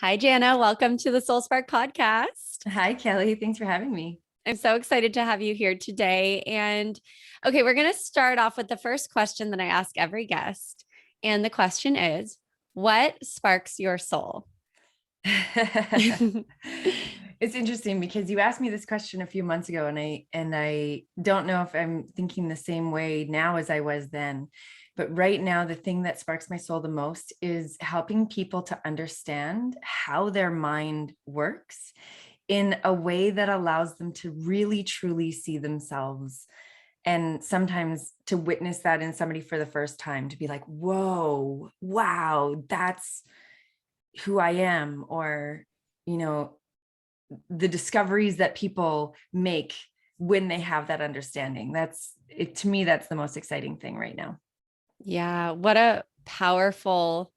Hi, Jana. Welcome to the Soul Spark podcast. Hi, Kelly. Thanks for having me. I'm so excited to have you here today. And okay, we're going to start off with the first question that I ask every guest. And the question is, what sparks your soul? It's interesting because you asked me this question a few months ago, and I don't know if I'm thinking the same way now as I was then. But right now, the thing that sparks my soul the most is helping people to understand how their mind works in a way that allows them to really truly see themselves, and sometimes to witness that in somebody for the first time, to be like, whoa, wow, that's who I am. Or, you know, the discoveries that people make when they have that understanding. That's it. To me, that's the most exciting thing right now. Yeah, what a powerful,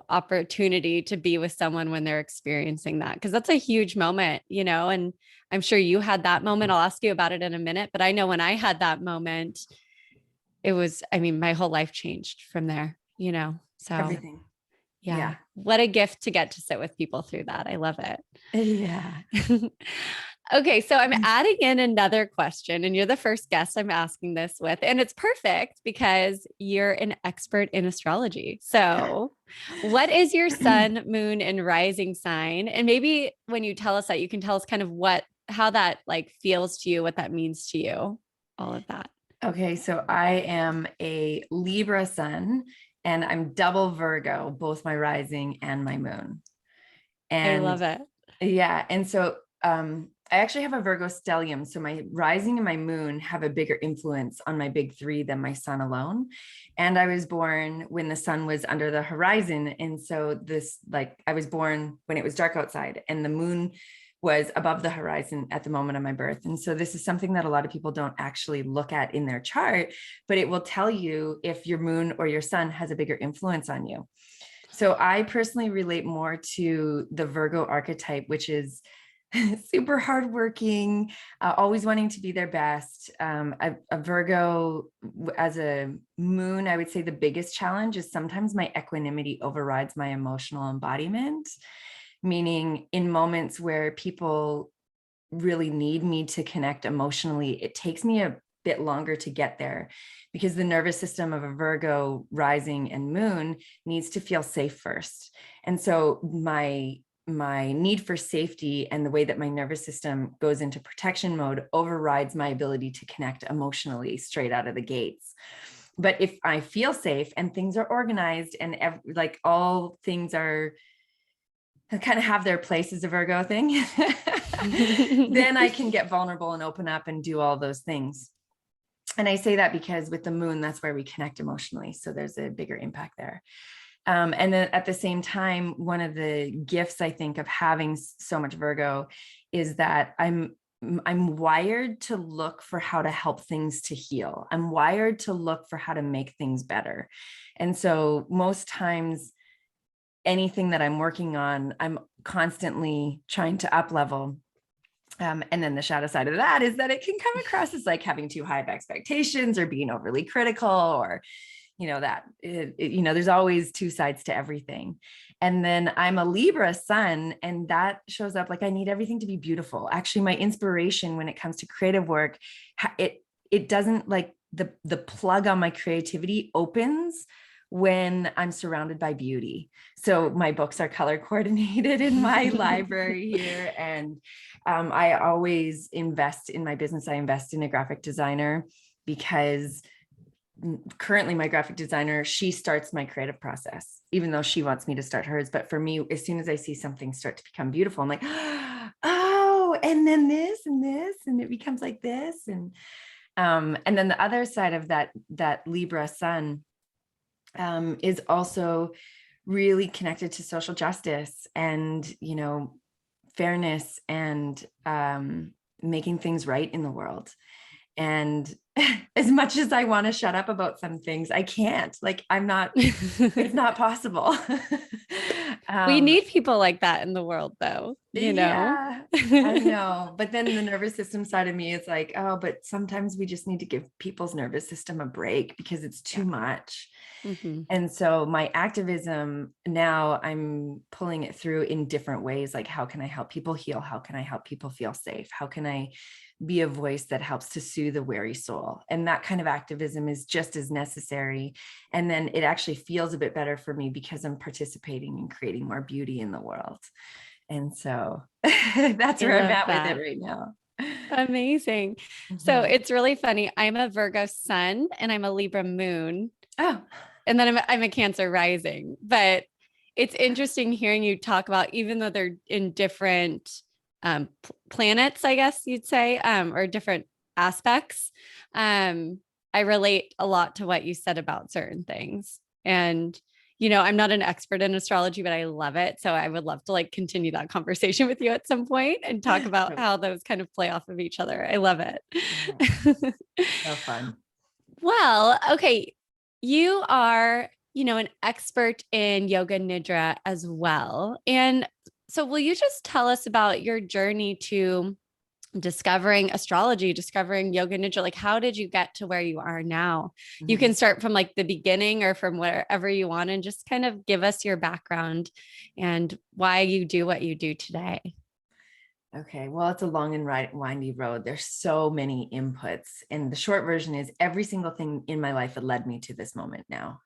opportunity to be with someone when they're experiencing that. Cause that's a huge moment, and I'm sure you had that moment. I'll ask you about it in a minute, but I know when I had that moment, my whole life changed from there. So Everything. yeah, Yeah. what a gift to get to sit with people through that. I love Yeah. it. Okay, so I'm adding in another question, and you're the first guest I'm asking this with. And it's perfect because you're an expert in astrology. So, what is your sun, moon, and rising sign? And maybe when you tell us that, you can tell us kind of how that like feels to you, what that means to you, all of that. Okay, so I am a Libra sun and I'm double Virgo, both my rising and my moon. I And love it. yeah, and so I actually have a Virgo stellium. So my rising and my moon have a bigger influence on my big three than my sun alone. And I was born when the sun was under the horizon. And so I was born when it was dark outside, and the moon was above the horizon at the moment of my birth. And so this is something that a lot of people don't actually look at in their chart, but it will tell you if your moon or your sun has a bigger influence on you. So I personally relate more to the Virgo archetype, which is super hardworking, always wanting to be their best. A Virgo as a moon, I would say the biggest challenge is sometimes my equanimity overrides my emotional embodiment, meaning in moments where people really need me to connect emotionally, it takes me a bit longer to get there, because the nervous system of a Virgo rising and moon needs to feel safe first. And so my need for safety and the way that my nervous system goes into protection mode overrides my ability to connect emotionally straight out of the gates. But if I feel safe and things are organized and like all things are kind of have their place as a Virgo thing, then I can get vulnerable and open up and do all those things. And I say that because with the moon, that's where we connect emotionally. So there's a bigger impact there. And then at the same time, one of the gifts I think of having so much Virgo is that I'm wired to look for how to help things to heal. I'm wired to look for how to make things better. And so most times, anything that I'm working on, I'm constantly trying to up level. And then the shadow side of that is that it can come across as like having too high of expectations or being overly critical, or there's always two sides to everything. And then I'm a Libra sun, and that shows up like I need everything to be beautiful. Actually, my inspiration when it comes to creative work, it doesn't, like, the plug on my creativity opens when I'm surrounded by beauty. So my books are color coordinated in my library here. And I always invest in my business. I invest in a graphic designer because currently my graphic designer, she starts my creative process, even though she wants me to start hers. But for me, as soon as I see something start to become beautiful, I'm like, oh, and then this and this, and it becomes like this. And then the other side of that Libra sun is also really connected to social justice and, fairness and making things right in the world. And as much as I want to shut up about some things, I can't. Like, it's not possible. We need people like that in the world, though. you know? Yeah, I know. But then the nervous system side of me is like, oh, but sometimes we just need to give people's nervous system a break because it's too much. Mm-hmm. And so my activism now, I'm pulling it through in different ways. Like, how can I help people heal? How can I help people feel safe? How can I be a voice that helps to soothe a weary soul? And that kind of activism is just as necessary. And then it actually feels a bit better for me because I'm participating in creating more beauty in the world. And so that's I where I'm love at with that. it right now. Amazing. So Mhm. it's really funny. I'm a Virgo sun and I'm a Libra moon. Oh, And then I'm a Cancer rising. But it's interesting hearing you talk about, even though they're in different planets, I guess you'd say, or different aspects. I relate a lot to what you said about certain things. And, I'm not an expert in astrology, but I love it. So I would love to like continue that conversation with you at some point and talk about so, how those kind of play off of each other. I love yeah, it. so fun. Well, okay. You are, an expert in Yoga Nidra as well. And so will you just tell us about your journey to discovering astrology, discovering Yoga Nidra? Like, how did you get to where you are now? You Mhm. can start from like the beginning or from wherever you want and just kind of give us your background and why you do what you do today. Okay, well, it's a long and windy road. There's so many inputs. And the short version is every single thing in my life that led me to this moment now.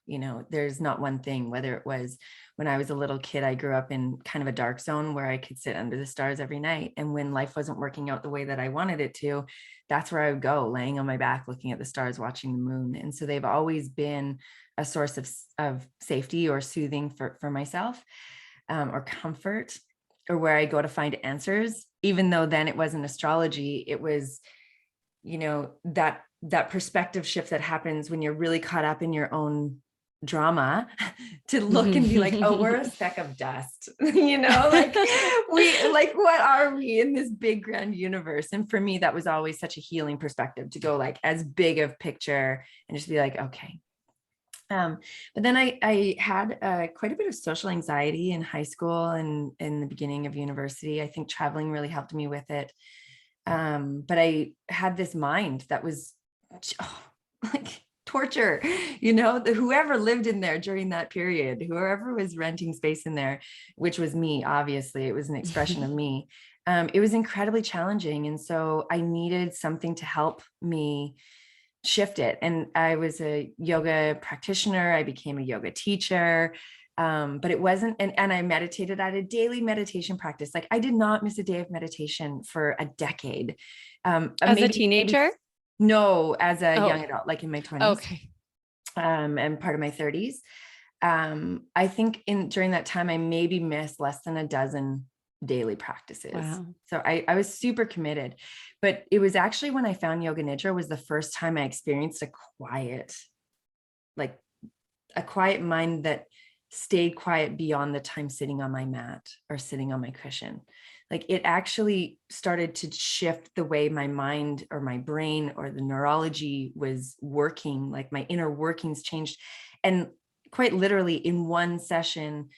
There's not one thing, whether it was when I was a little kid, I grew up in kind of a dark zone where I could sit under the stars every night. And when life wasn't working out the way that I wanted it to, that's where I would go, laying on my back, looking at the stars, watching the moon. And so they've always been a source of safety or soothing for myself, or comfort, or where I go to find answers, even though then it wasn't astrology. It was, that perspective shift that happens when you're really caught up in your own drama to look and be like, oh, we're a speck of dust, like what are we in this big grand universe? And for me, that was always such a healing perspective to go like as big of picture and just be like, okay. But then I had quite a bit of social anxiety in high school and in the beginning of university. I think traveling really helped me with it. But I had this mind that was like torture, whoever lived in there during that period, whoever was renting space in there, which was me, obviously, it was an expression of me. It was incredibly challenging. And so I needed something to help me shift it. And I was a yoga practitioner. I became a yoga teacher. But it wasn't, and I meditated at a daily meditation practice. Like I did not miss a day of meditation for a decade. As a teenager? No, as a Oh, young adult, like in my 20s, okay. and part of my 30s. I think during that time, I maybe missed less than a dozen daily practices. Wow. So I was super committed, but it was actually when I found Yoga Nidra was the first time I experienced a quiet mind that stayed quiet beyond the time sitting on my mat or sitting on my cushion. Like it actually started to shift the way my mind or my brain or the neurology was working, like my inner workings changed. And quite literally in one session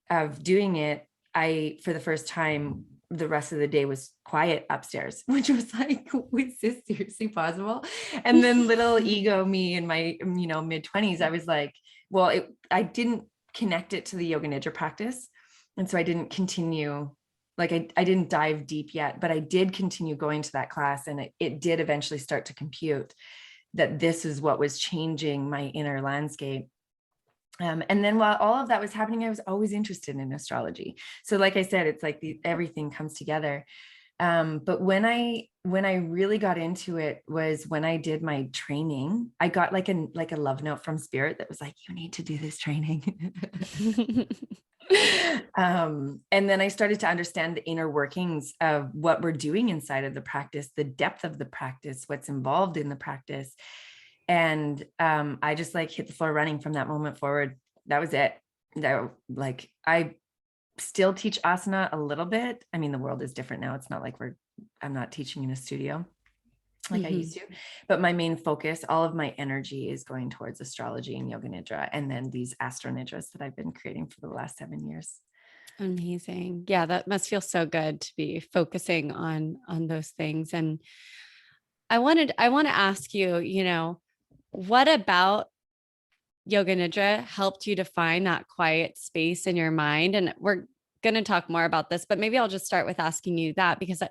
of doing it, for the first time, the rest of the day was quiet upstairs, which was like, is this seriously possible? And then little ego me in my, mid 20s, I was like, well, I didn't connect it to the Yoga Nidra practice. And so I didn't continue, like I didn't dive deep yet, but I did continue going to that class. And it did eventually start to compute that this is what was changing my inner landscape. And then while all of that was happening, I was always interested in astrology. So like I said, it's like everything comes together. But when I really got into it was when I did my training. I got like a love note from Spirit that was like, you need to do this training. And then I started to understand the inner workings of what we're doing inside of the practice, the depth of the practice, what's involved in the practice. And I just like hit the floor running from that moment forward. That was it. I still teach asana a little bit. I mean, the world is different now. It's not like I'm not teaching in a studio like I used to, but my main focus, all of my energy is going towards astrology and Yoga Nidra, and then these Astro Nidras that I've been creating for the last 7 years. Amazing. Yeah, that must feel so good to be focusing on those things. And I want to ask you, what about Yoga Nidra helped you to find that quiet space in your mind? And we're going to talk more about this, but maybe I'll just start with asking you that, because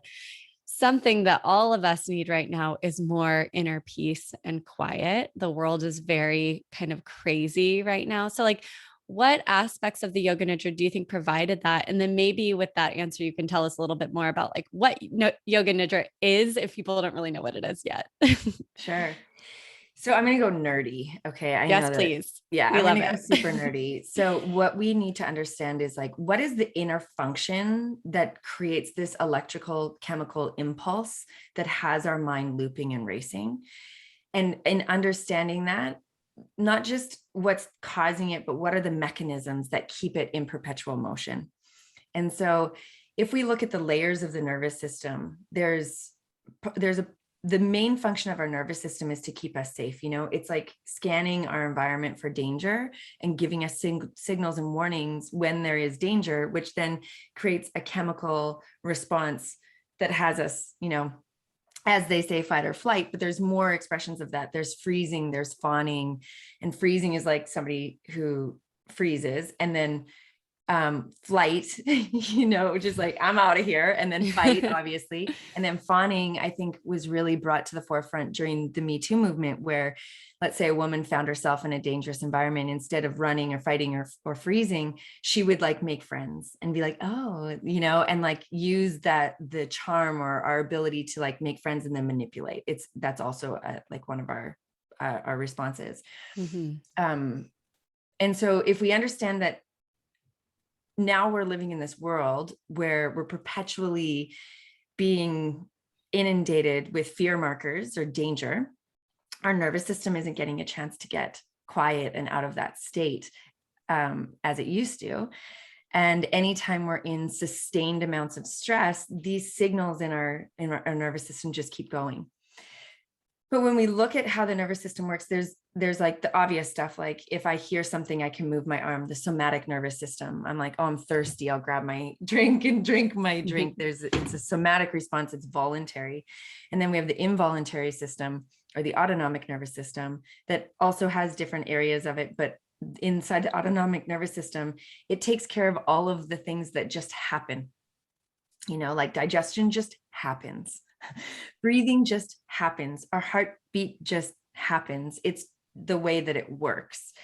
something that all of us need right now is more inner peace and quiet. The world is very kind of crazy right now. So, like, what aspects of the Yoga Nidra do you think provided that? And then maybe with that answer, you can tell us a little bit more about like what Yoga Nidra is, if people don't really know what it is yet. Sure. So I'm going to go nerdy. Okay. I Yes, know that. please. Yeah, We I'm going love to go it. super nerdy. So what we need to understand is like, what is the inner function that creates this electrical chemical impulse that has our mind looping and racing? And in understanding that, not just what's causing it, but what are the mechanisms that keep it in perpetual motion? And so if we look at the layers of the nervous system, the main function of our nervous system is to keep us safe. It's like scanning our environment for danger and giving us signals and warnings when there is danger, which then creates a chemical response that has us, as they say, fight or flight, but there's more expressions of that. There's freezing, there's fawning, and freezing is like somebody who freezes, and then flight, which is like, I'm out of here, and then fight, obviously. And then fawning, I think, was really brought to the forefront during the Me Too movement, where, let's say, a woman found herself in a dangerous environment. Instead of running or fighting or freezing, she would like make friends and be like, oh, and like use the charm or our ability to like make friends and then manipulate. That's also like one of our responses. Mm-hmm. And so if we understand that now we're living in this world where we're perpetually being inundated with fear markers or danger, our nervous system isn't getting a chance to get quiet and out of that state as it used to. And anytime we're in sustained amounts of stress, these signals in our nervous system just keep going. But when we look at how the nervous system works, there's like the obvious stuff. Like if I hear something, I can move my arm, the somatic nervous system. I'm like, oh, I'm thirsty. I'll grab my drink and drink my drink. It's a somatic response. It's voluntary. And then we have the involuntary system, or the autonomic nervous system, that also has different areas of it. But inside the autonomic nervous system, it takes care of all of the things that just happen. Like digestion just happens. Breathing just happens. Our heartbeat just happens. It's the way that it works.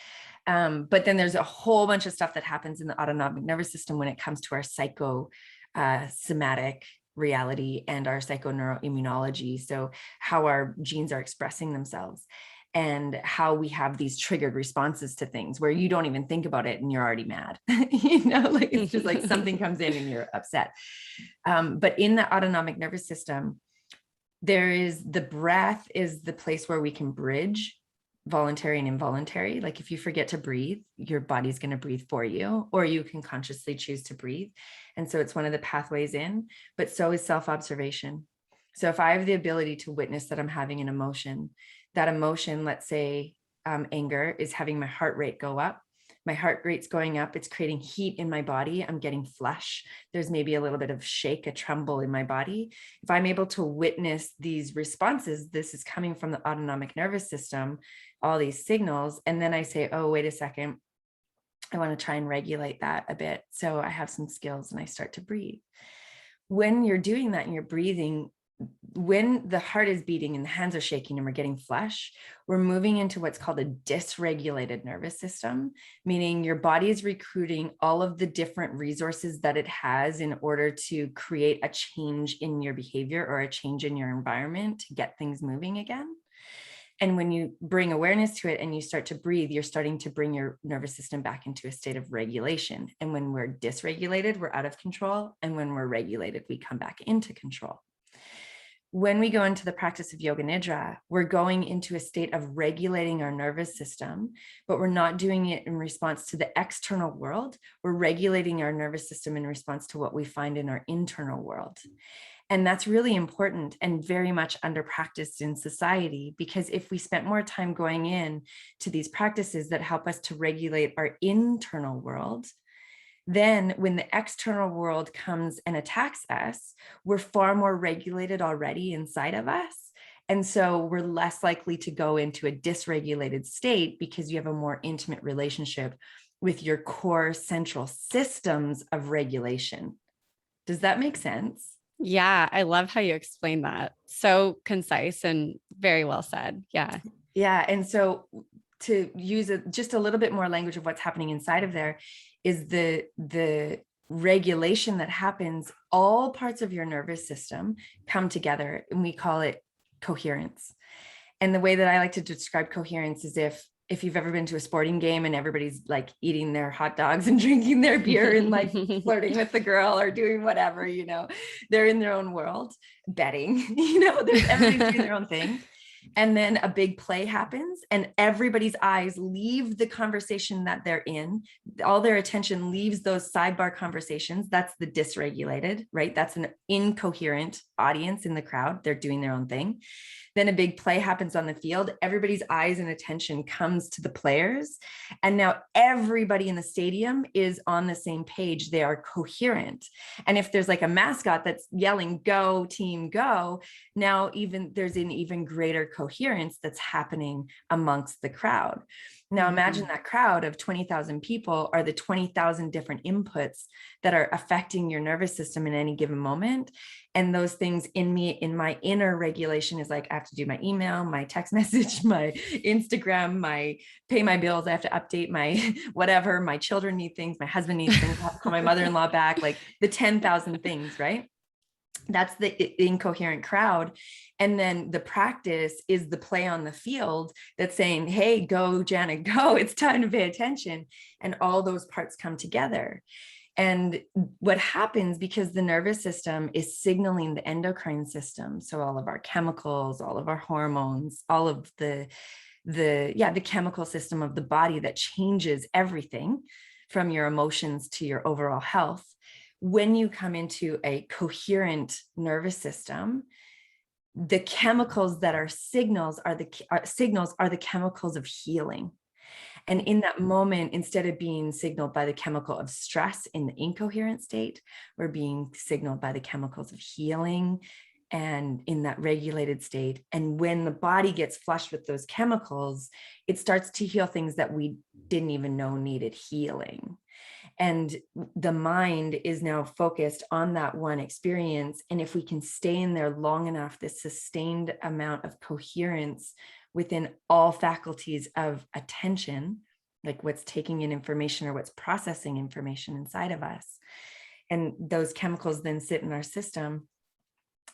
But then there's a whole bunch of stuff that happens in the autonomic nervous system when it comes to our psychosomatic reality and our psychoneuroimmunology. So how our genes are expressing themselves and how we have these triggered responses to things where you don't even think about it and you're already mad. Like it's just like something comes in and you're upset. But in the autonomic nervous system, the breath is the place where we can bridge voluntary and involuntary. Like if you forget to breathe, your body's going to breathe for you, or you can consciously choose to breathe. And so it's one of the pathways in, but so is self-observation. So if I have the ability to witness that I'm having an emotion, that emotion, let's say anger, is having my heart rate go up. My heart rate's going up. It's creating heat in my body. I'm getting flush. There's maybe a little bit of shake, a tremble in my body. If I'm able to witness these responses, this is coming from the autonomic nervous system, all these signals. And then I say, oh, wait a second. I want to try and regulate that a bit. So I have some skills and I start to breathe. When you're doing that and you're breathing, when the heart is beating and the hands are shaking and we're getting flush, we're moving into what's called a dysregulated nervous system, meaning your body is recruiting all of the different resources that it has in order to create a change in your behavior or a change in your environment to get things moving again. And when you bring awareness to it and you start to breathe, you're starting to bring your nervous system back into a state of regulation. And when we're dysregulated, we're out of control. And when we're regulated, we come back into control. When we go into the practice of Yoga Nidra, we're going into a state of regulating our nervous system, but we're not doing it in response to the external world. We're regulating our nervous system in response to what we find in our internal world. And that's really important and very much under practiced in society, because if we spent more time going in to these practices that help us to regulate our internal world, Then when the external world comes and attacks us, we're far more regulated already inside of us. And so we're less likely to go into a dysregulated state because you have a more intimate relationship with your core central systems of regulation. Does that make sense? Yeah, I love how you explain that. So concise and very well said. Yeah. Yeah. And so to use just a little bit more language of what's happening inside of there is the regulation that happens. All parts of your nervous system come together, and we call it coherence. And the way that I like to describe coherence is if you've ever been to a sporting game and everybody's like eating their hot dogs and drinking their beer and like flirting with the girl or doing whatever, they're in their own world, betting, there's everybody's doing their own thing. And then a big play happens and everybody's eyes leave the conversation that they're in. All their attention leaves those sidebar conversations. That's the dysregulated, right? That's an incoherent audience in the crowd. They're doing their own thing. Then a big play happens on the field. Everybody's eyes and attention comes to the players. And now everybody in the stadium is on the same page. They are coherent. And if there's like a mascot that's yelling, "Go team, go," now there's an even greater coherence that's happening amongst the crowd. Now imagine that crowd of 20,000 people are the 20,000 different inputs that are affecting your nervous system in any given moment. And those things in my inner regulation is like, I have to do my email, my text message, my Instagram, my pay my bills. I have to update my whatever, my children need things, my husband needs things, I have to call my mother-in-law back, like the 10,000 things, right? That's the incoherent crowd. And then the practice is the play on the field that's saying, "Hey, go, Jana, go. It's time to pay attention." And all those parts come together. And what happens, because the nervous system is signaling the endocrine system, so all of our chemicals, all of our hormones, all of the chemical system of the body that changes everything from your emotions to your overall health. When you come into a coherent nervous system, the chemicals that are signals are the chemicals of healing. And in that moment, instead of being signaled by the chemical of stress in the incoherent state, we're being signaled by the chemicals of healing and in that regulated state. And when the body gets flushed with those chemicals, it starts to heal things that we didn't even know needed healing. And the mind is now focused on that one experience. And if we can stay in there long enough, this sustained amount of coherence within all faculties of attention, like what's taking in information or what's processing information inside of us, and those chemicals then sit in our system,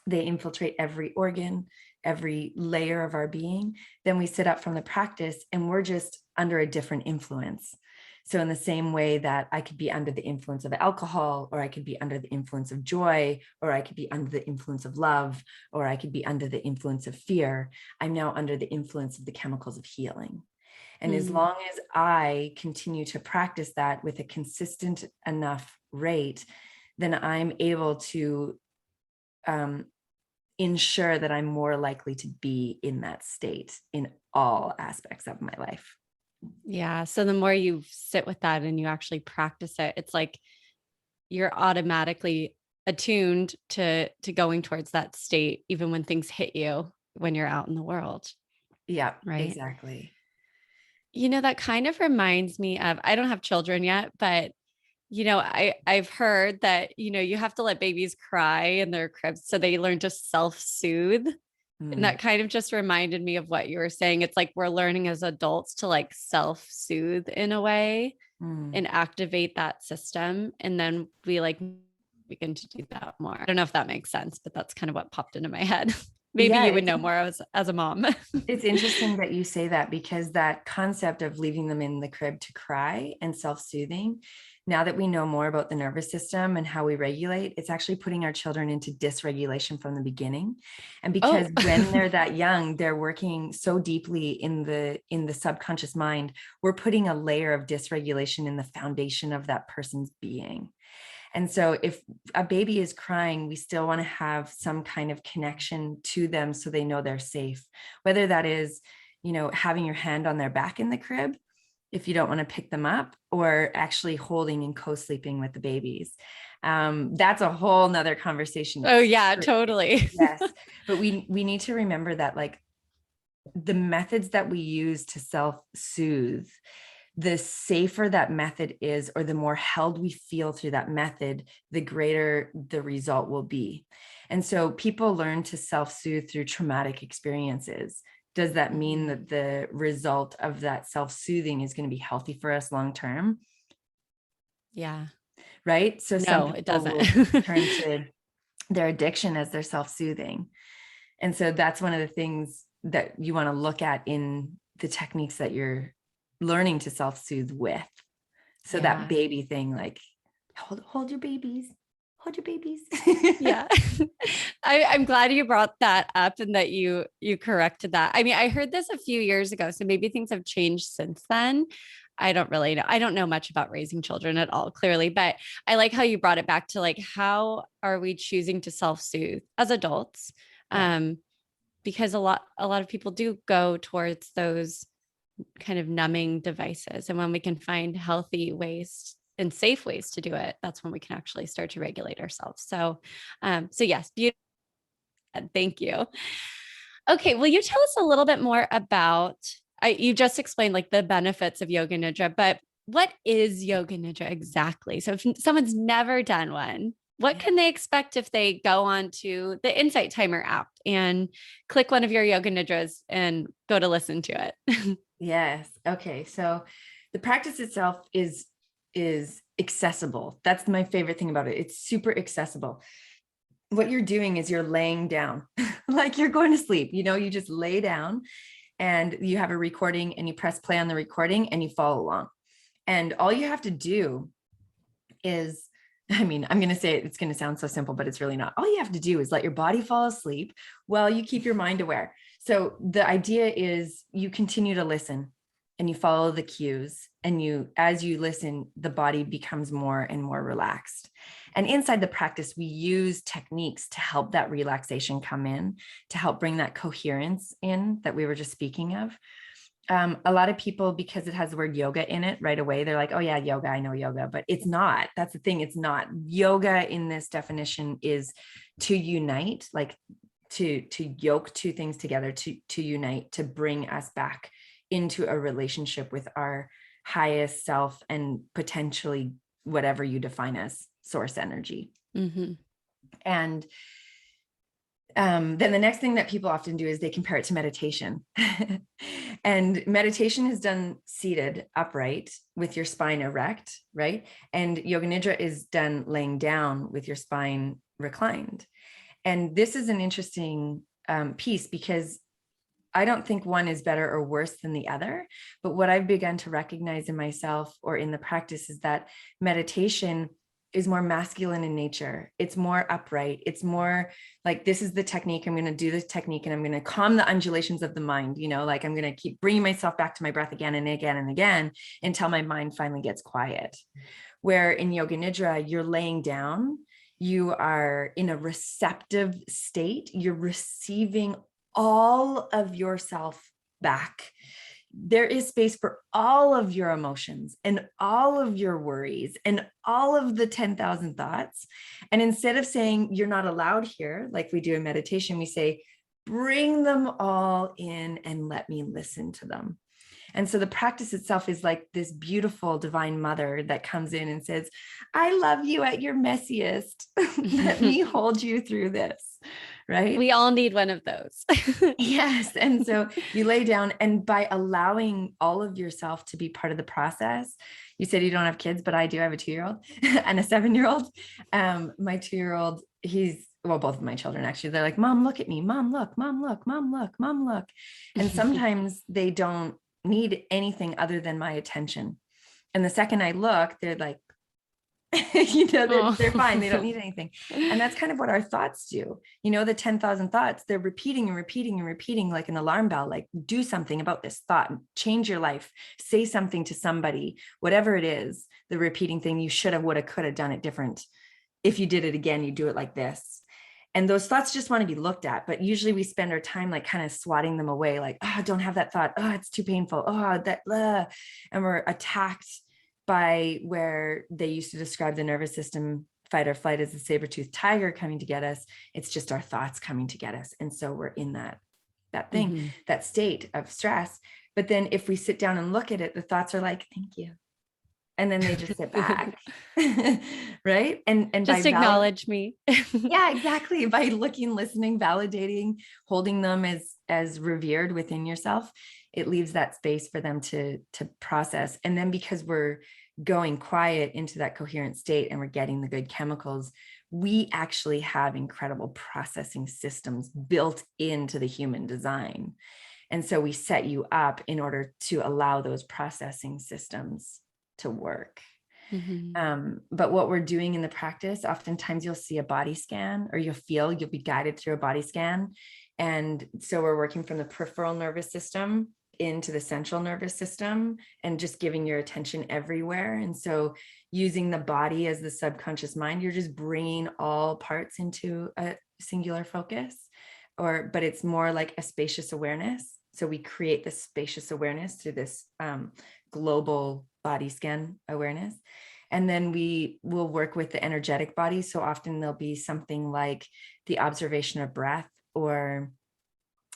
they infiltrate every organ, every layer of our being. Then we sit up from the practice and we're just under a different influence. So in the same way that I could be under the influence of alcohol, or I could be under the influence of joy, or I could be under the influence of love, or I could be under the influence of fear, I'm now under the influence of the chemicals of healing. And as long as I continue to practice that with a consistent enough rate, then I'm able to ensure that I'm more likely to be in that state in all aspects of my life. Yeah. So the more you sit with that and you actually practice it, it's like you're automatically attuned to going towards that state, even when things hit you when you're out in the world. Yeah, Right. exactly. That kind of reminds me of, I don't have children yet, but I've heard that, you have to let babies cry in their cribs so they learn to self-soothe. And that kind of just reminded me of what you were saying. It's like we're learning as adults to like self-soothe in a way and activate that system. And then we like begin to do that more. I don't know if that makes sense, but that's kind of what popped into my head. Maybe Yeah, you would know more as a mom. it's interesting that you say that, because that concept of leaving them in the crib to cry and self-soothing, now that we know more about the nervous system and how we regulate, it's actually putting our children into dysregulation from the beginning. And because when they're that young, they're working so deeply in the subconscious mind, we're putting a layer of dysregulation in the foundation of that person's being. And so if a baby is crying, we still want to have some kind of connection to them so they know they're safe, whether that is, having your hand on their back in the crib, if you don't want to pick them up, or actually holding and co-sleeping with the babies. That's a whole nother conversation. Oh yeah, totally. Yes. But we need to remember that, like, the methods that we use to self-soothe, the safer that method is, or the more held we feel through that method, the greater the result will be. And so people learn to self-soothe through traumatic experiences. Does that mean that the result of that self-soothing is going to be healthy for us long term? Yeah. Right. So some No, it people will doesn't. turn to their addiction as their self-soothing. And so that's one of the things that you want to look at in the techniques that you're learning to self-soothe with. So that baby thing, like, hold your babies, hold your babies. Yeah. I'm glad you brought that up and that you corrected that. I mean, I heard this a few years ago, so maybe things have changed since then. I don't really know. I don't know much about raising children at all, clearly, but I like how you brought it back to, like, how are we choosing to self-soothe as adults? Yeah. Because a lot of people do go towards those kind of numbing devices. And when we can find healthy ways and safe ways to do it, that's when we can actually start to regulate ourselves. So, so yes, beautiful. Thank you. Okay. Will you tell us a little bit more about, you just explained like the benefits of Yoga Nidra, but what is Yoga Nidra exactly? So if someone's never done one, what can they expect if they go on to the Insight Timer app and click one of your Yoga Nidras and go to listen to it? Yes. Okay. So the practice itself is accessible. That's my favorite thing about it. It's super accessible. What you're doing is you're laying down like you're going to sleep. You just lay down and you have a recording and you press play on the recording and you follow along. And all you have to do is, I mean, I'm going to say it's going to sound so simple, but it's really not. All you have to do is let your body fall asleep while you keep your mind aware. So the idea is you continue to listen and you follow the cues, and as you listen, the body becomes more and more relaxed. And inside the practice, we use techniques to help that relaxation come in, to help bring that coherence in that we were just speaking of. A lot of people, because it has the word yoga in it right away, they're like, oh yeah, yoga, I know yoga, but it's not. That's the thing. It's not. Yoga in this definition is to unite, like to yoke two things together, to unite, to bring us back into a relationship with our highest self and potentially whatever you define as source energy. Mm-hmm. And then the next thing that people often do is they compare it to meditation. And meditation is done seated upright with your spine erect, right? And Yoga Nidra is done laying down with your spine reclined. And this is an interesting piece, because I don't think one is better or worse than the other. But what I've begun to recognize in myself or in the practice is that meditation is more masculine in nature. It's more upright. It's more like, this is the technique. I'm going to do this technique and I'm going to calm the undulations of the mind. Like I'm going to keep bringing myself back to my breath again and again and again until my mind finally gets quiet. Where in Yoga Nidra, you're laying down, you are in a receptive state, you're receiving all of yourself back. There is space for all of your emotions and all of your worries and all of the 10,000 thoughts. And instead of saying you're not allowed here, like we do in meditation, we say, bring them all in and let me listen to them. And so the practice itself is like this beautiful divine mother that comes in and says, I love you at your messiest. Let me hold you through this. Right? We all need one of those. Yes. And so you lay down, and by allowing all of yourself to be part of the process, you said you don't have kids, but I do. I have a 2-year-old and a 7-year-old. My 2-year-old, both of my children, actually, they're like, Mom, look at me. Mom, look, Mom, look, Mom, look, Mom, look. And sometimes they don't need anything other than my attention. And the second I look, they're like, they're fine. They don't need anything. And that's kind of what our thoughts do. The 10,000 thoughts, they're repeating and repeating and repeating like an alarm bell, like do something about this thought, change your life, say something to somebody, whatever it is, the repeating thing, you should have, would have, could have done it different. If you did it again, you do it like this. And those thoughts just want to be looked at, but usually we spend our time like kind of swatting them away, like, oh, don't have that thought. Oh, it's too painful. Oh, that, and we're attacked by where they used to describe the nervous system fight or flight as a saber-toothed tiger coming to get us. It's just our thoughts coming to get us. And so we're in that thing, that state of stress. But then if we sit down and look at it, the thoughts are like, thank you. And then they just sit back. Right. And just acknowledge me. Yeah, exactly. By looking, listening, validating, holding them as revered within yourself, it leaves that space for them to process. And then because we're going quiet into that coherent state and we're getting the good chemicals, we actually have incredible processing systems built into the human design. And so we set you up in order to allow those processing systems to work. But what we're doing in the practice, oftentimes you'll see a body scan, or you'll be guided through a body scan. And so we're working from the peripheral nervous system into the central nervous system and just giving your attention everywhere. And so using the body as the subconscious mind, you're just bringing all parts into a singular focus, but it's more like a spacious awareness. So we create this spacious awareness through this global body scan awareness. And then we will work with the energetic body. So often there'll be something like the observation of breath, or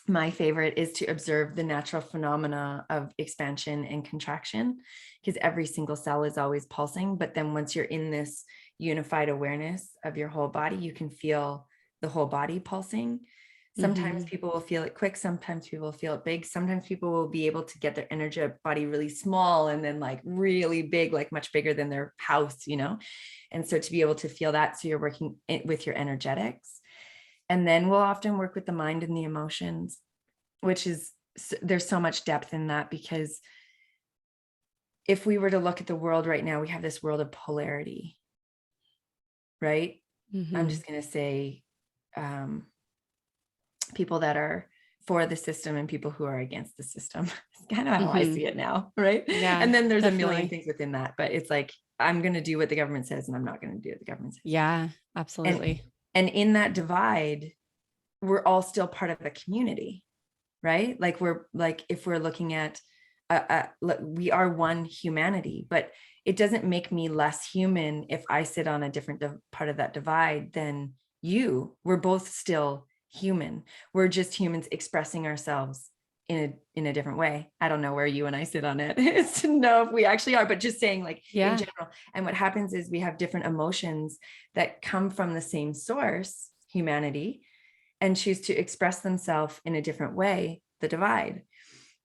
my favorite is to observe the natural phenomena of expansion and contraction, because every single cell is always pulsing. But then once you're in this unified awareness of your whole body, you can feel the whole body pulsing. Sometimes people will feel it quick. Sometimes people will feel it big. Sometimes people will be able to get their energetic body really small and then like really big, like much bigger than their house, And so to be able to feel that, so you're working with your energetics. And then we'll often work with the mind and the emotions, which is, there's so much depth in that, because if we were to look at the world right now, we have this world of polarity, right? I'm just going to say, people that are for the system and people who are against the system. It's kind of how I see it now, right? Yeah. And then there's definitely. a million things within that, but it's like, I'm going to do what the government says and I'm not going to do what the government says. Yeah, absolutely. And in that divide, we're all still part of a community, right? Like if we're looking at, we are one humanity, but it doesn't make me less human if I sit on a different part of that divide than you. We're both still human. We're just humans expressing ourselves in a different way. I don't know where you and I sit on it is to know if we actually are, but just saying like in general. And what happens is we have different emotions that come from the same source, humanity, and choose to express themselves in a different way, the divide.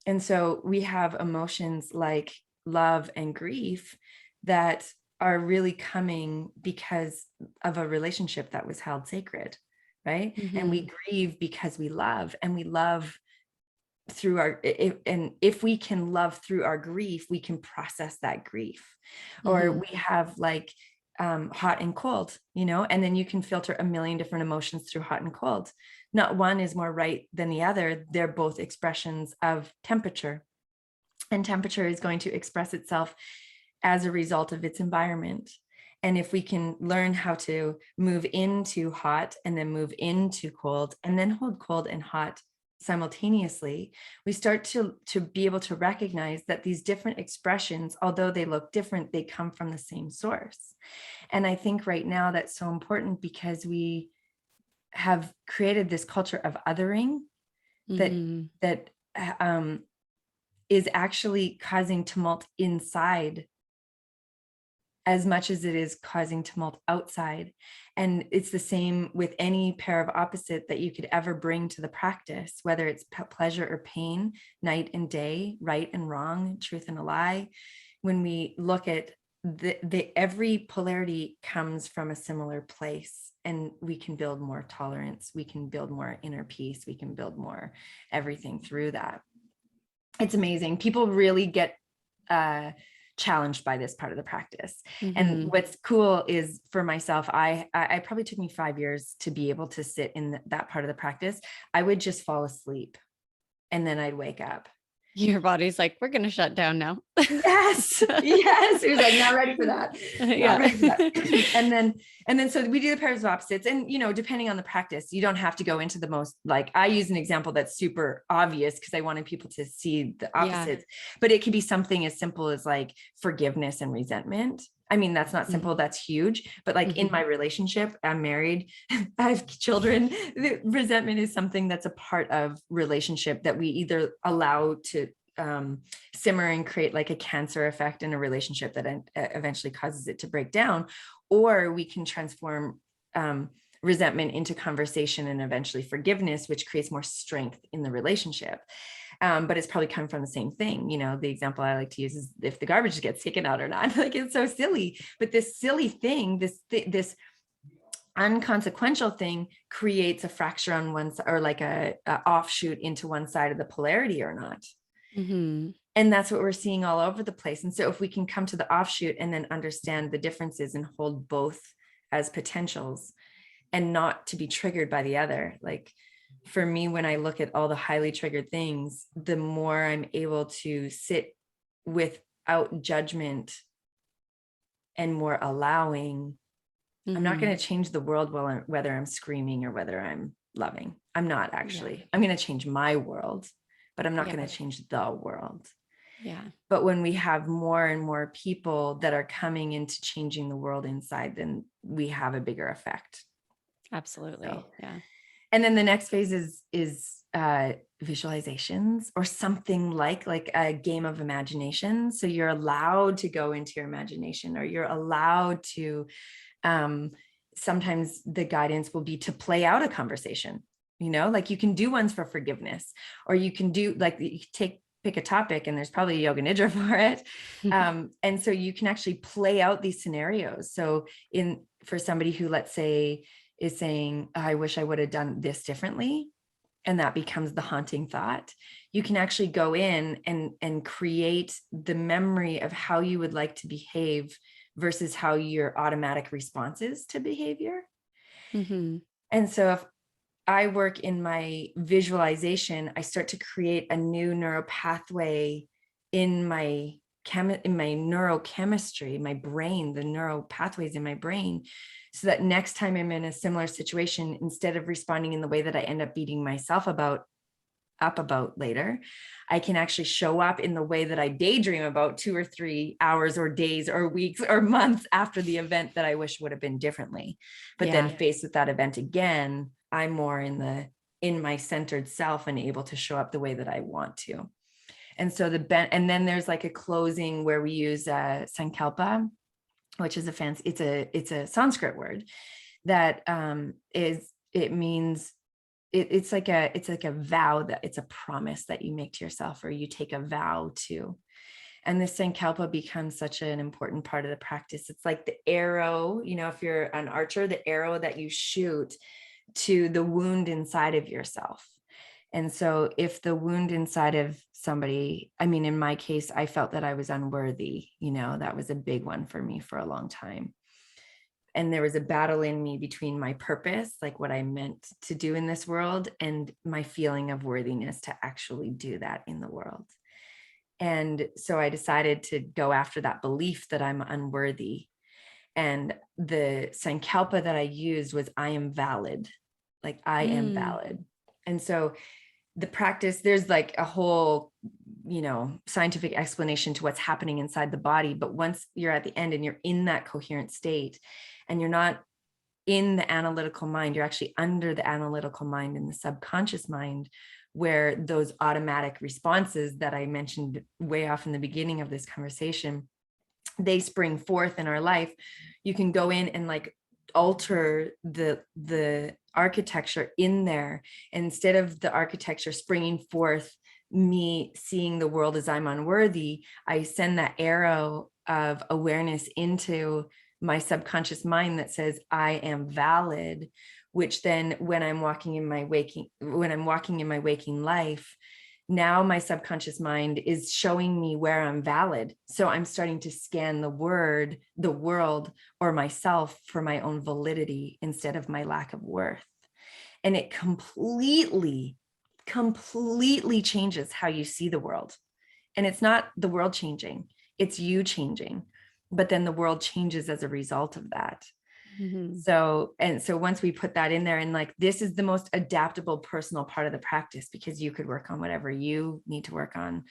And so we have emotions like love and grief that are really coming because of a relationship that was held sacred, right? And we grieve because we love, and we love through and if we can love through our grief, we can process that grief. Or we have like hot and cold, and then you can filter a million different emotions through hot and cold. Not one is more right than the other. They're both expressions of temperature, and temperature is going to express itself as a result of its environment. And if we can learn how to move into hot and then move into cold and then hold cold and hot simultaneously, we start to be able to recognize that these different expressions, although they look different, they come from the same source. And I think right now that's so important, because we have created this culture of othering that is actually causing tumult inside as much as it is causing tumult outside. And it's the same with any pair of opposite that you could ever bring to the practice, whether it's pleasure or pain, night and day, right and wrong, truth and a lie. When we look at every polarity comes from a similar place, and we can build more tolerance, we can build more inner peace, we can build more everything through that. It's amazing. People really get challenged by this part of the practice. And what's cool is, for myself, I probably took me 5 years to be able to sit in that part of the practice. I would just fall asleep and then I'd wake up. Yes. body's like, we're going to shut down now. Yes. Yes. He was like, not ready for that. Not Yeah. ready for that. And then so we do the pairs of opposites, and, depending on the practice, you don't have to go into the most, like, I use an example that's super obvious because I wanted people to see the opposites, but it could be something as simple as like forgiveness and resentment. I mean, that's not simple. That's huge. But like in my relationship, I'm married, I have children. The resentment is something that's a part of relationship that we either allow to simmer and create like a cancer effect in a relationship that eventually causes it to break down, or we can transform resentment into conversation and eventually forgiveness, which creates more strength in the relationship. But it's probably come from the same thing. The example I like to use is if the garbage gets taken out or not. Like, it's so silly, but this silly thing, this unconsequential thing creates a fracture on one side, or like a offshoot into one side of the polarity or not. Mm-hmm. And that's what we're seeing all over the place. And so if we can come to the offshoot and then understand the differences and hold both as potentials and not to be triggered by the other. Like, for me, when I look at all the highly triggered things, the more I'm able to sit without judgment and more allowing. I'm not going to change the world whether I'm screaming or whether I'm loving. I'm not actually. Yeah. I'm going to change my world, but I'm not going to change the world. Yeah. But when we have more and more people that are coming into changing the world inside, then we have a bigger effect. Absolutely. So, yeah. And then the next phase is visualizations, or something like a game of imagination. So you're allowed to go into your imagination, or you're allowed to, sometimes the guidance will be to play out a conversation, like you can do ones for forgiveness, or you can do like, you pick a topic, and there's probably a Yoga Nidra for it. And so you can actually play out these scenarios. So for somebody who, let's say, is saying, I wish I would have done this differently, and that becomes the haunting thought, you can actually go in and create the memory of how you would like to behave versus how your automatic response is to behavior. And so if I work in my visualization, I start to create a new neural pathway in my neurochemistry, my brain, the neural pathways in my brain, so that next time I'm in a similar situation, instead of responding in the way that I end up beating myself up about later, I can actually show up in the way that I daydream about 2 or 3 hours or days or weeks or months after the event that I wish would have been differently. But then faced with that event again, I'm more in my centered self and able to show up the way that I want to. And so and then there's like a closing where we use sankalpa, which is it's a Sanskrit word that it means it's like a vow, that it's a promise that you make to yourself, or you take a vow to. And this sankalpa becomes such an important part of the practice. It's like the arrow, if you're an archer, the arrow that you shoot to the wound inside of yourself. And so if the wound inside of somebody, I mean, in my case, I felt that I was unworthy, that was a big one for me for a long time. And there was a battle in me between my purpose, like what I meant to do in this world, and my feeling of worthiness to actually do that in the world. And so I decided to go after that belief that I'm unworthy. And the sankalpa that I used was, I am valid. Like, I am valid. And so the practice, there's like a whole, scientific explanation to what's happening inside the body. But once you're at the end and you're in that coherent state, and you're not in the analytical mind, you're actually under the analytical mind, in the subconscious mind, where those automatic responses that I mentioned way off in the beginning of this conversation, they spring forth in our life. You can go in and like alter the architecture in there. And instead of the architecture springing forth me seeing the world as I'm unworthy, I send that arrow of awareness into my subconscious mind that says, I am valid, which then when I'm walking in my waking life, now my subconscious mind is showing me where I'm valid. So I'm starting to scan the world, or myself for my own validity instead of my lack of worth. And it completely completely changes how you see the world. And it's not the world changing, it's you changing. But then the world changes as a result of that. Mm-hmm. So once we put that in there, and like, this is the most adaptable personal part of the practice, because you could work on whatever you need to work on.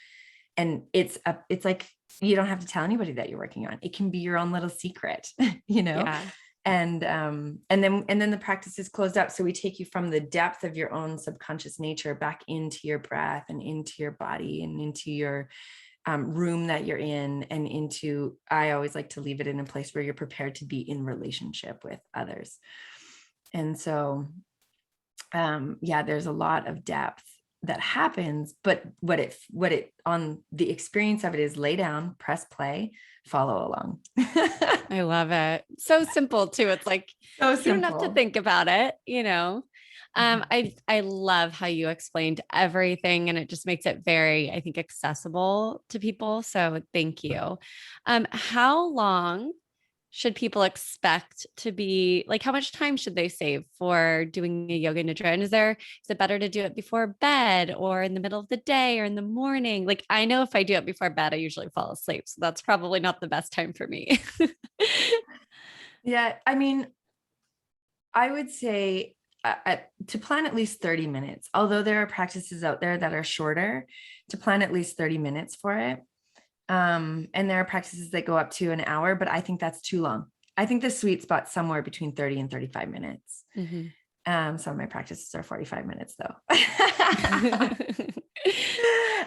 And it's like, you don't have to tell anybody that you're working on. It can be your own little secret, you know? Yeah. And then the practice is closed up. So we take you from the depth of your own subconscious nature back into your breath and into your body and into your room that you're in, and into, I always like to leave it in a place where you're prepared to be in relationship with others. And so, there's a lot of depth that happens, but what it on the experience of it is lay down, press play, follow along. I love it. So simple too. It's like, So you don't have to simple. think about it, you know? I love how you explained everything, and it just makes it very, I think, accessible to people. So thank you. How long should people expect to be, like, how much time should they save for doing a yoga nidra? And is it better to do it before bed or in the middle of the day or in the morning? Like, I know if I do it before bed, I usually fall asleep. So that's probably not the best time for me. Yeah. I mean, I would say to plan at least 30 minutes, although there are practices out there that are shorter, to plan at least 30 minutes for it. And there are practices that go up to an hour, but I think that's too long. I think the sweet spot's somewhere between 30 and 35 minutes. Mm-hmm. Some of my practices are 45 minutes though.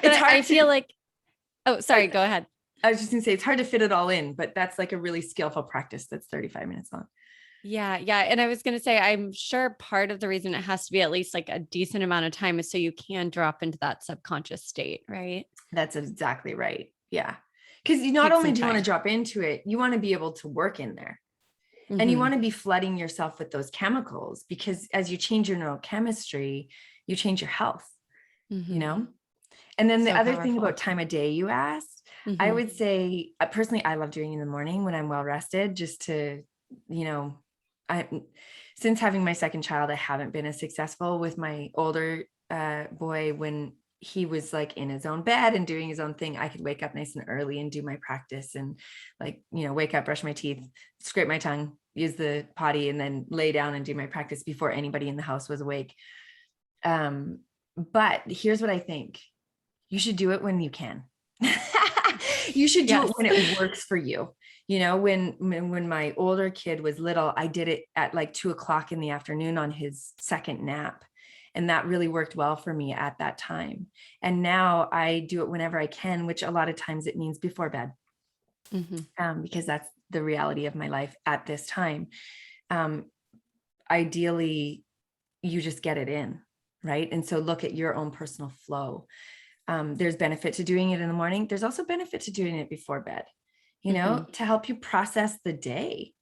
It's hard. I feel like, oh, sorry, go ahead. I was just gonna say, it's hard to fit it all in, but that's like a really skillful practice that's 35 minutes long. Yeah. Yeah. And I was going to say, I'm sure part of the reason it has to be at least like a decent amount of time is so you can drop into that subconscious state, right? That's exactly right. Yeah. Because you not Take only some do you want to time. drop into it, you want to be able to work in there. And you Mm-hmm. want to be flooding yourself with those chemicals, because as you change your neurochemistry, you change your health, Mm-hmm. you know? And then the So other thing powerful. about time of day you asked, I Mm-hmm. would say, personally, I love doing it in the morning when I'm well rested, just to, you know, since having my second child, I haven't been as successful with my older boy. When he was like in his own bed and doing his own thing, I could wake up nice and early and do my practice, and like, you know, wake up, brush my teeth, scrape my tongue, use the potty, and then lay down and do my practice before anybody in the house was awake. But here's what I think. You should do it when you can. You should do it when it works for you. You know, when my older kid was little, I did it at like 2:00 in the afternoon on his second nap. And that really worked well for me at that time. And now I do it whenever I can, which a lot of times it means before bed, because that's the reality of my life at this time. Ideally, you just get it in, right? And so look at your own personal flow. There's benefit to doing it in the morning. There's also benefit to doing it before bed, you know, to help you process the day,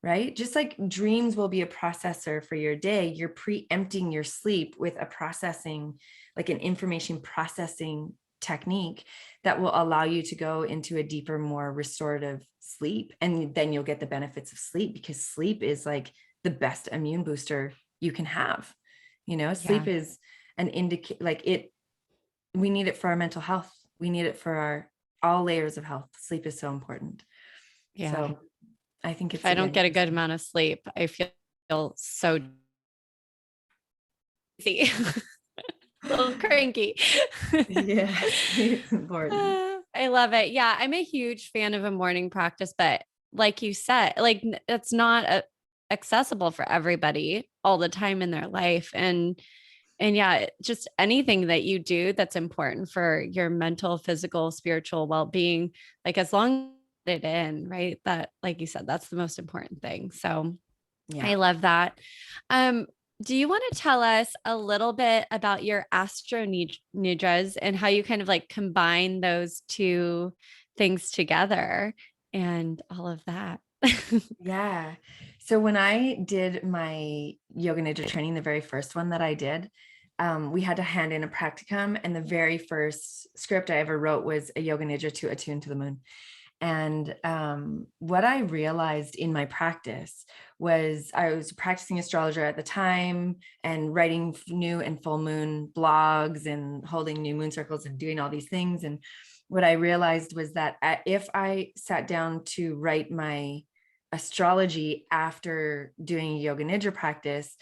right? Just like dreams will be a processor for your day, you're preempting your sleep with a processing, like an information processing technique that will allow you to go into a deeper, more restorative sleep. And then you'll get the benefits of sleep, because sleep is like the best immune booster you can have. You know, sleep is an we need it for our mental health. We need it for all layers of health. Sleep is so important. Yeah. So I think if I don't get a good amount of sleep, I feel so a little cranky. Yeah, it's important. I love it. Yeah, I'm a huge fan of a morning practice, but like you said, like it's not accessible for everybody all the time in their life. And yeah, just anything that you do that's important for your mental, physical, spiritual well-being, like as long as it in, right? That, like you said, that's the most important thing. So I love that. Do you want to tell us a little bit about your Astro Nidras and how you kind of like combine those two things together and all of that? Yeah. So when I did my Yoga Nidra training, the very first one that I did, we had to hand in a practicum, and the very first script I ever wrote was a Yoga Nidra to attune to the moon. And what I realized in my practice was I was practicing astrologer at the time and writing new and full moon blogs and holding new moon circles and doing all these things. And what I realized was that if I sat down to write my astrology after doing a yoga nidra practice,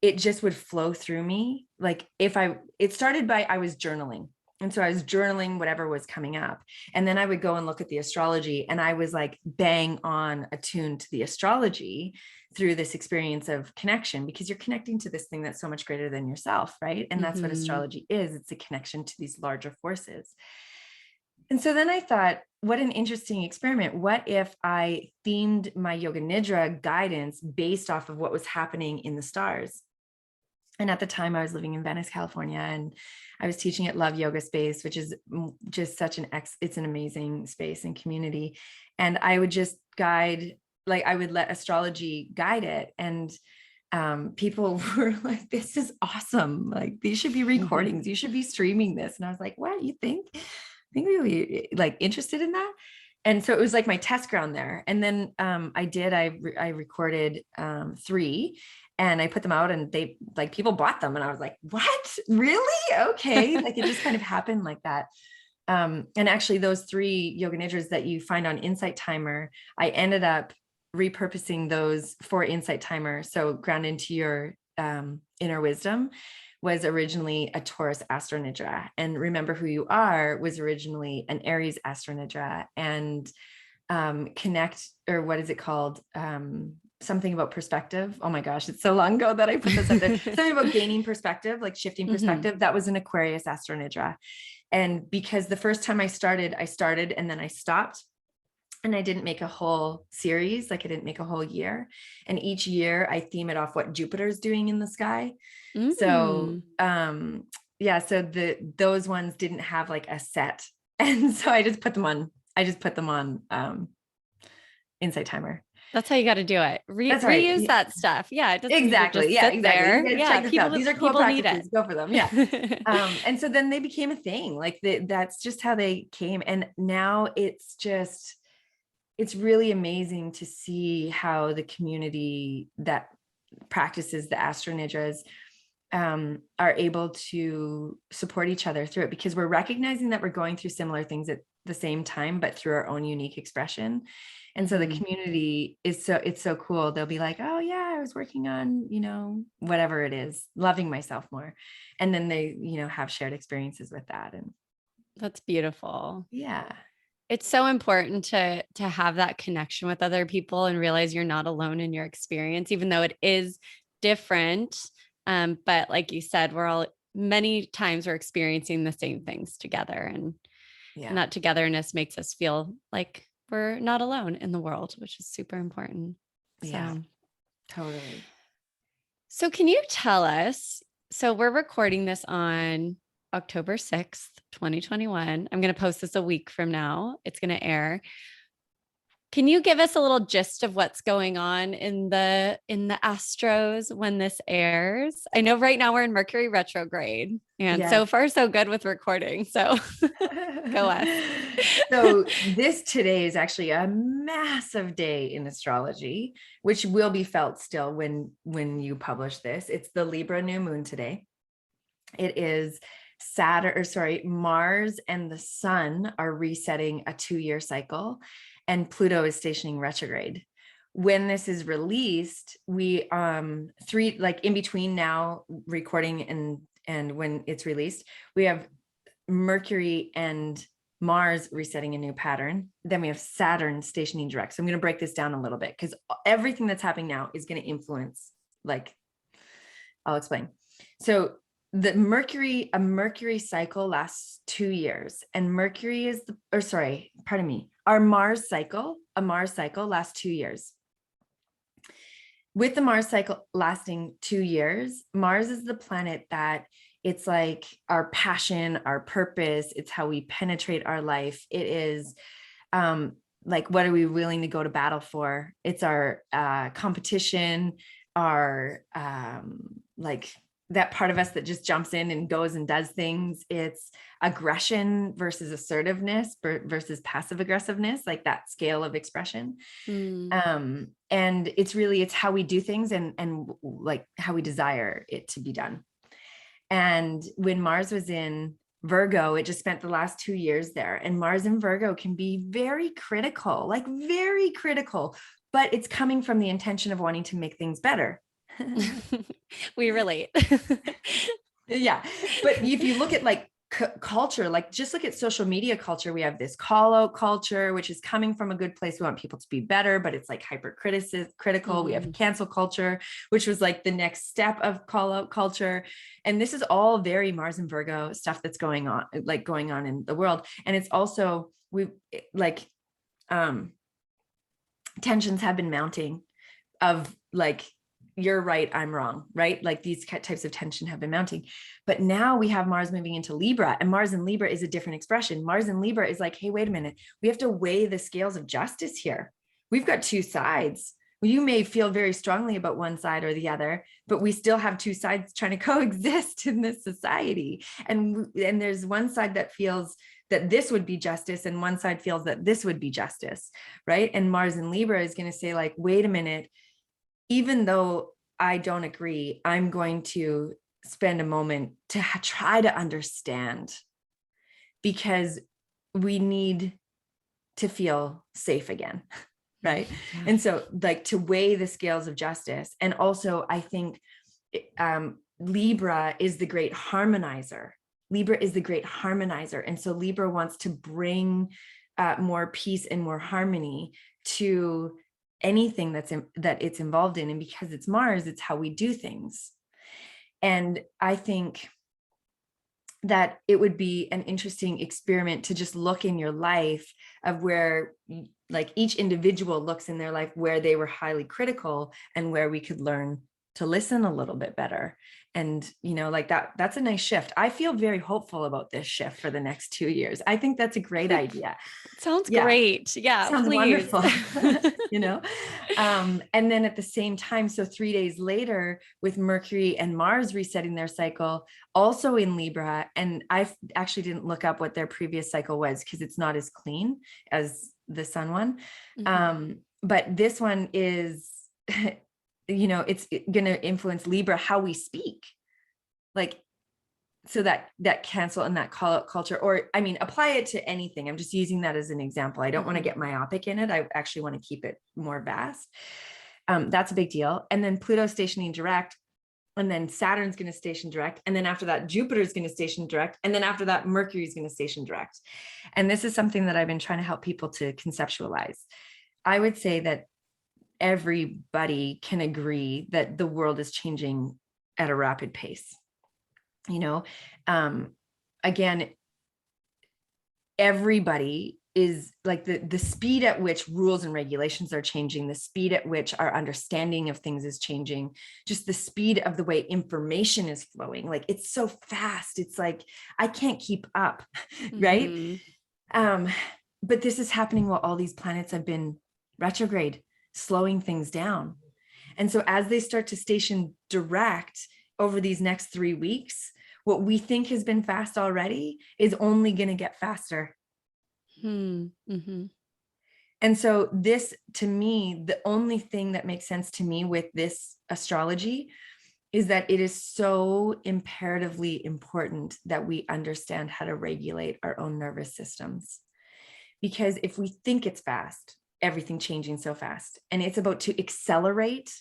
it just would flow through me. Like it started by, I was journaling. And so I was journaling whatever was coming up. And then I would go and look at the astrology, and I was like bang on attuned to the astrology through this experience of connection, because you're connecting to this thing that's so much greater than yourself, right? And that's what astrology is. It's a connection to these larger forces. And so then I thought, what an interesting experiment. What if I themed my yoga nidra guidance based off of what was happening in the stars? And at the time I was living in Venice, California, and I was teaching at Love Yoga Space, which is just such it's an amazing space and community. And I would just guide, like I would let astrology guide it. And people were like, this is awesome. Like, these should be recordings. You should be streaming this. And I was like, what, you think we'll be like interested in that? And so it was like my test ground there. And then I recorded 3, and I put them out, and they, like, people bought them. And I was like, what, really? Okay. Like, it just kind of happened like that. And actually those 3 yoga nidras that you find on Insight Timer, I ended up repurposing those for Insight Timer. So Ground into Your Inner Wisdom was originally a Taurus Astro Nidra, and Remember Who You Are was originally an Aries Astro Nidra, and Connect, or what is it called? Something about perspective. Oh my gosh, it's so long ago that I put this up there. Something about gaining perspective, like shifting perspective. That was an Aquarius Astro Nidra. And because the first time I started and then I stopped, and I didn't make a whole series, like I didn't make a whole year. And each year I theme it off what Jupiter's doing in the sky. So, yeah, so those ones didn't have like a set. And so I just put them on Insight Timer. That's how you got to do it. That's right. Reuse that stuff. Yeah. It doesn't Exactly. need to just sit there. Check this out. These are cool practices. Go for them. Yeah. And so then they became a thing. Like that's just how they came. And now it's really amazing to see how the community that practices the Astro Nidras are able to support each other through it, because we're recognizing that we're going through similar things at the same time, but through our own unique expression. And so the community is it's so cool. They'll be like, oh yeah, I was working on, whatever it is, loving myself more. And then they, have shared experiences with that. And that's beautiful. Yeah. It's so important to have that connection with other people and realize you're not alone in your experience, even though it is different. But like you said, many times we're experiencing the same things together, and that togetherness makes us feel like we're not alone in the world, which is super important. Yeah, totally. So can you tell us, so we're recording this on October 6th, 2021. I'm going to post this a week from now. It's going to air. Can you give us a little gist of what's going on in the Astros when this airs? I know right now we're in Mercury retrograde, and so far so good with recording. So go us. So today is actually a massive day in astrology, which will be felt still when you publish this. It's the Libra new moon today. It is Mars and the sun are resetting a 2-year cycle, and Pluto is stationing retrograde. When this is released, we in between now recording and when it's released, we have Mercury and Mars resetting a new pattern. Then we have Saturn stationing direct. So I'm going to break this down a little bit, because everything that's happening now is going to influence, I'll explain. So a Mercury cycle lasts 2 years, and our Mars cycle lasts 2 years. With the Mars cycle lasting 2 years, Mars is the planet that it's like our passion, our purpose. It's how we penetrate our life. It is what are we willing to go to battle for? It's our competition, our that part of us that just jumps in and goes and does things. It's aggression versus assertiveness versus passive aggressiveness, like that scale of expression. And it's how we do things and like how we desire it to be done. And when Mars was in Virgo, it just spent the last 2 years there. And Mars in Virgo can be very critical, like very critical, but it's coming from the intention of wanting to make things better. We relate. Yeah. But if you look at like culture, like just look at social media culture, we have this call out culture, which is coming from a good place. We want people to be better, but it's like hyper critical. We have cancel culture, which was like the next step of call out culture. And this is all very Mars and Virgo stuff that's going on in the world. And it's also, tensions have been mounting of like, you're right, I'm wrong, right? Like these types of tension have been mounting. But now we have Mars moving into Libra, and Mars in Libra is a different expression. Mars in Libra is like, hey, wait a minute. We have to weigh the scales of justice here. We've got two sides. You may feel very strongly about one side or the other, but we still have two sides trying to coexist in this society. And there's one side that feels that this would be justice, and one side feels that this would be justice, right? And Mars in Libra is going to say like, wait a minute, even though I don't agree, I'm going to spend a moment to try to understand, because we need to feel safe again, right? Yeah. And so like to weigh the scales of justice. And also I think Libra is the great harmonizer. Libra is the great harmonizer. And so Libra wants to bring more peace and more harmony to anything that it's involved in. And because it's Mars, it's how we do things. And I think that it would be an interesting experiment to just look in your life of where like each individual looks in their life where they were highly critical and where we could learn to listen a little bit better. And, you know, like that's a nice shift. I feel very hopeful about this shift for the next 2 years. I think that's a great idea. Sounds great. Yeah. Sounds please. wonderful, you know? And then at the same time, so 3 days later with Mercury and Mars resetting their cycle, also in Libra. And I actually didn't look up what their previous cycle was because it's not as clean as the sun one. But this one is, you know, it's going to influence Libra, how we speak, like, so that cancel and that call out culture, or I mean, apply it to anything. I'm just using that as an example. I don't want to get myopic in it. I actually want to keep it more vast. That's a big deal. And then Pluto stationing direct, and then Saturn's going to station direct. And then after that, Jupiter's going to station direct. And then after that, Mercury's going to station direct. And this is something that I've been trying to help people to conceptualize. I would say that everybody can agree that the world is changing at a rapid pace. You know, again, everybody is like the speed at which rules and regulations are changing, the speed at which our understanding of things is changing, just the speed of the way information is flowing. Like it's so fast. It's like, I can't keep up. Right. But this is happening while all these planets have been retrograde, slowing things down. And so as they start to station direct over these next 3 weeks, what we think has been fast already is only going to get faster. And so this, to me, the only thing that makes sense to me with this astrology is that it is so imperatively important that we understand how to regulate our own nervous systems. Because if we think it's fast, everything changing so fast, and it's about to accelerate,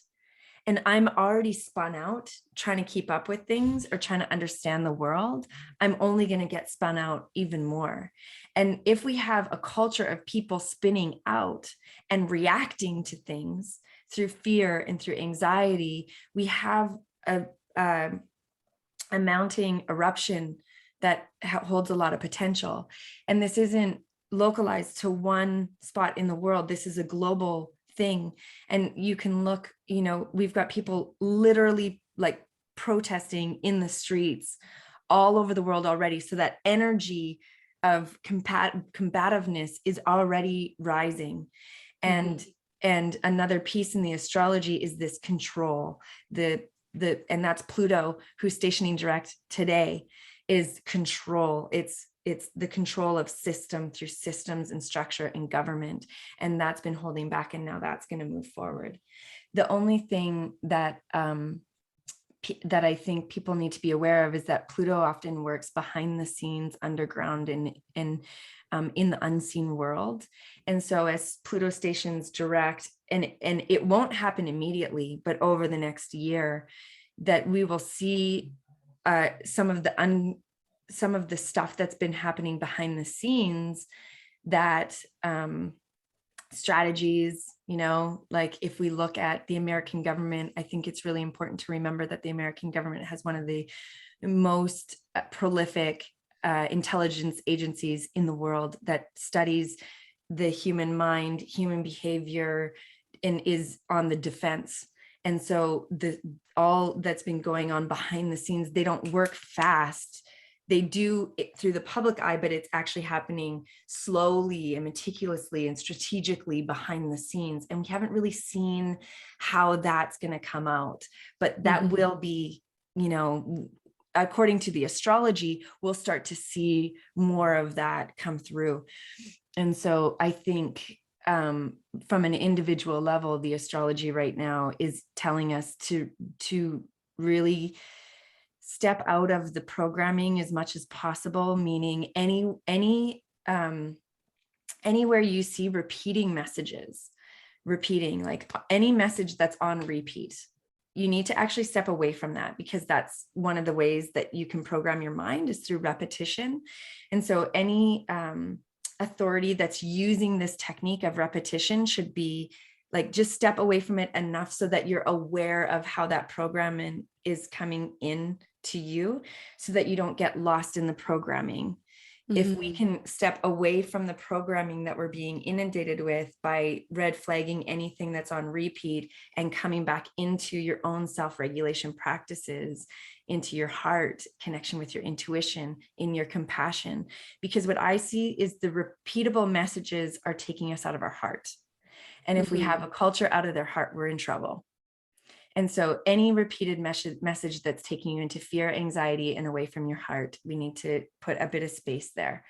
and I'm already spun out trying to keep up with things or trying to understand the world, I'm only going to get spun out even more. And if we have a culture of people spinning out and reacting to things through fear and through anxiety, we have a mounting eruption that holds a lot of potential. And this isn't localized to one spot in the world. This is a global thing. And you can look, you know, we've got people literally like protesting in the streets all over the world already. So that energy of combativeness is already rising. And another piece in the astrology is this control, the and that's Pluto, who's stationing direct today, is control. It's the control of system through systems and structure and government. And that's been holding back. And now that's going to move forward. The only thing that, that I think people need to be aware of is that Pluto often works behind the scenes, underground, and in the unseen world. And so as Pluto stations direct, and it won't happen immediately, but over the next year, that we will see some of the stuff that's been happening behind the scenes, that strategies, like if we look at the American government, I think it's really important to remember that the American government has one of the most prolific intelligence agencies in the world that studies the human mind, human behavior, and is on the defense. And so all that's been going on behind the scenes, they don't work fast. They do it through the public eye, but it's actually happening slowly and meticulously and strategically behind the scenes. And we haven't really seen how that's going to come out, but that will be, according to the astrology, we'll start to see more of that come through. And so I think from an individual level, the astrology right now is telling us to really step out of the programming as much as possible, meaning anywhere you see repeating messages, like any message that's on repeat, you need to actually step away from that, because that's one of the ways that you can program your mind is through repetition. And so any authority that's using this technique of repetition should be like, just step away from it enough so that you're aware of how that programming is coming in to you, so that you don't get lost in the programming. If we can step away from the programming that we're being inundated with by red flagging anything that's on repeat and coming back into your own self-regulation practices, into your heart connection with your intuition, in your compassion, because what I see is the repeatable messages are taking us out of our heart. And if we have a culture out of their heart, we're in trouble. And so any repeated message that's taking you into fear, anxiety, and away from your heart, we need to put a bit of space there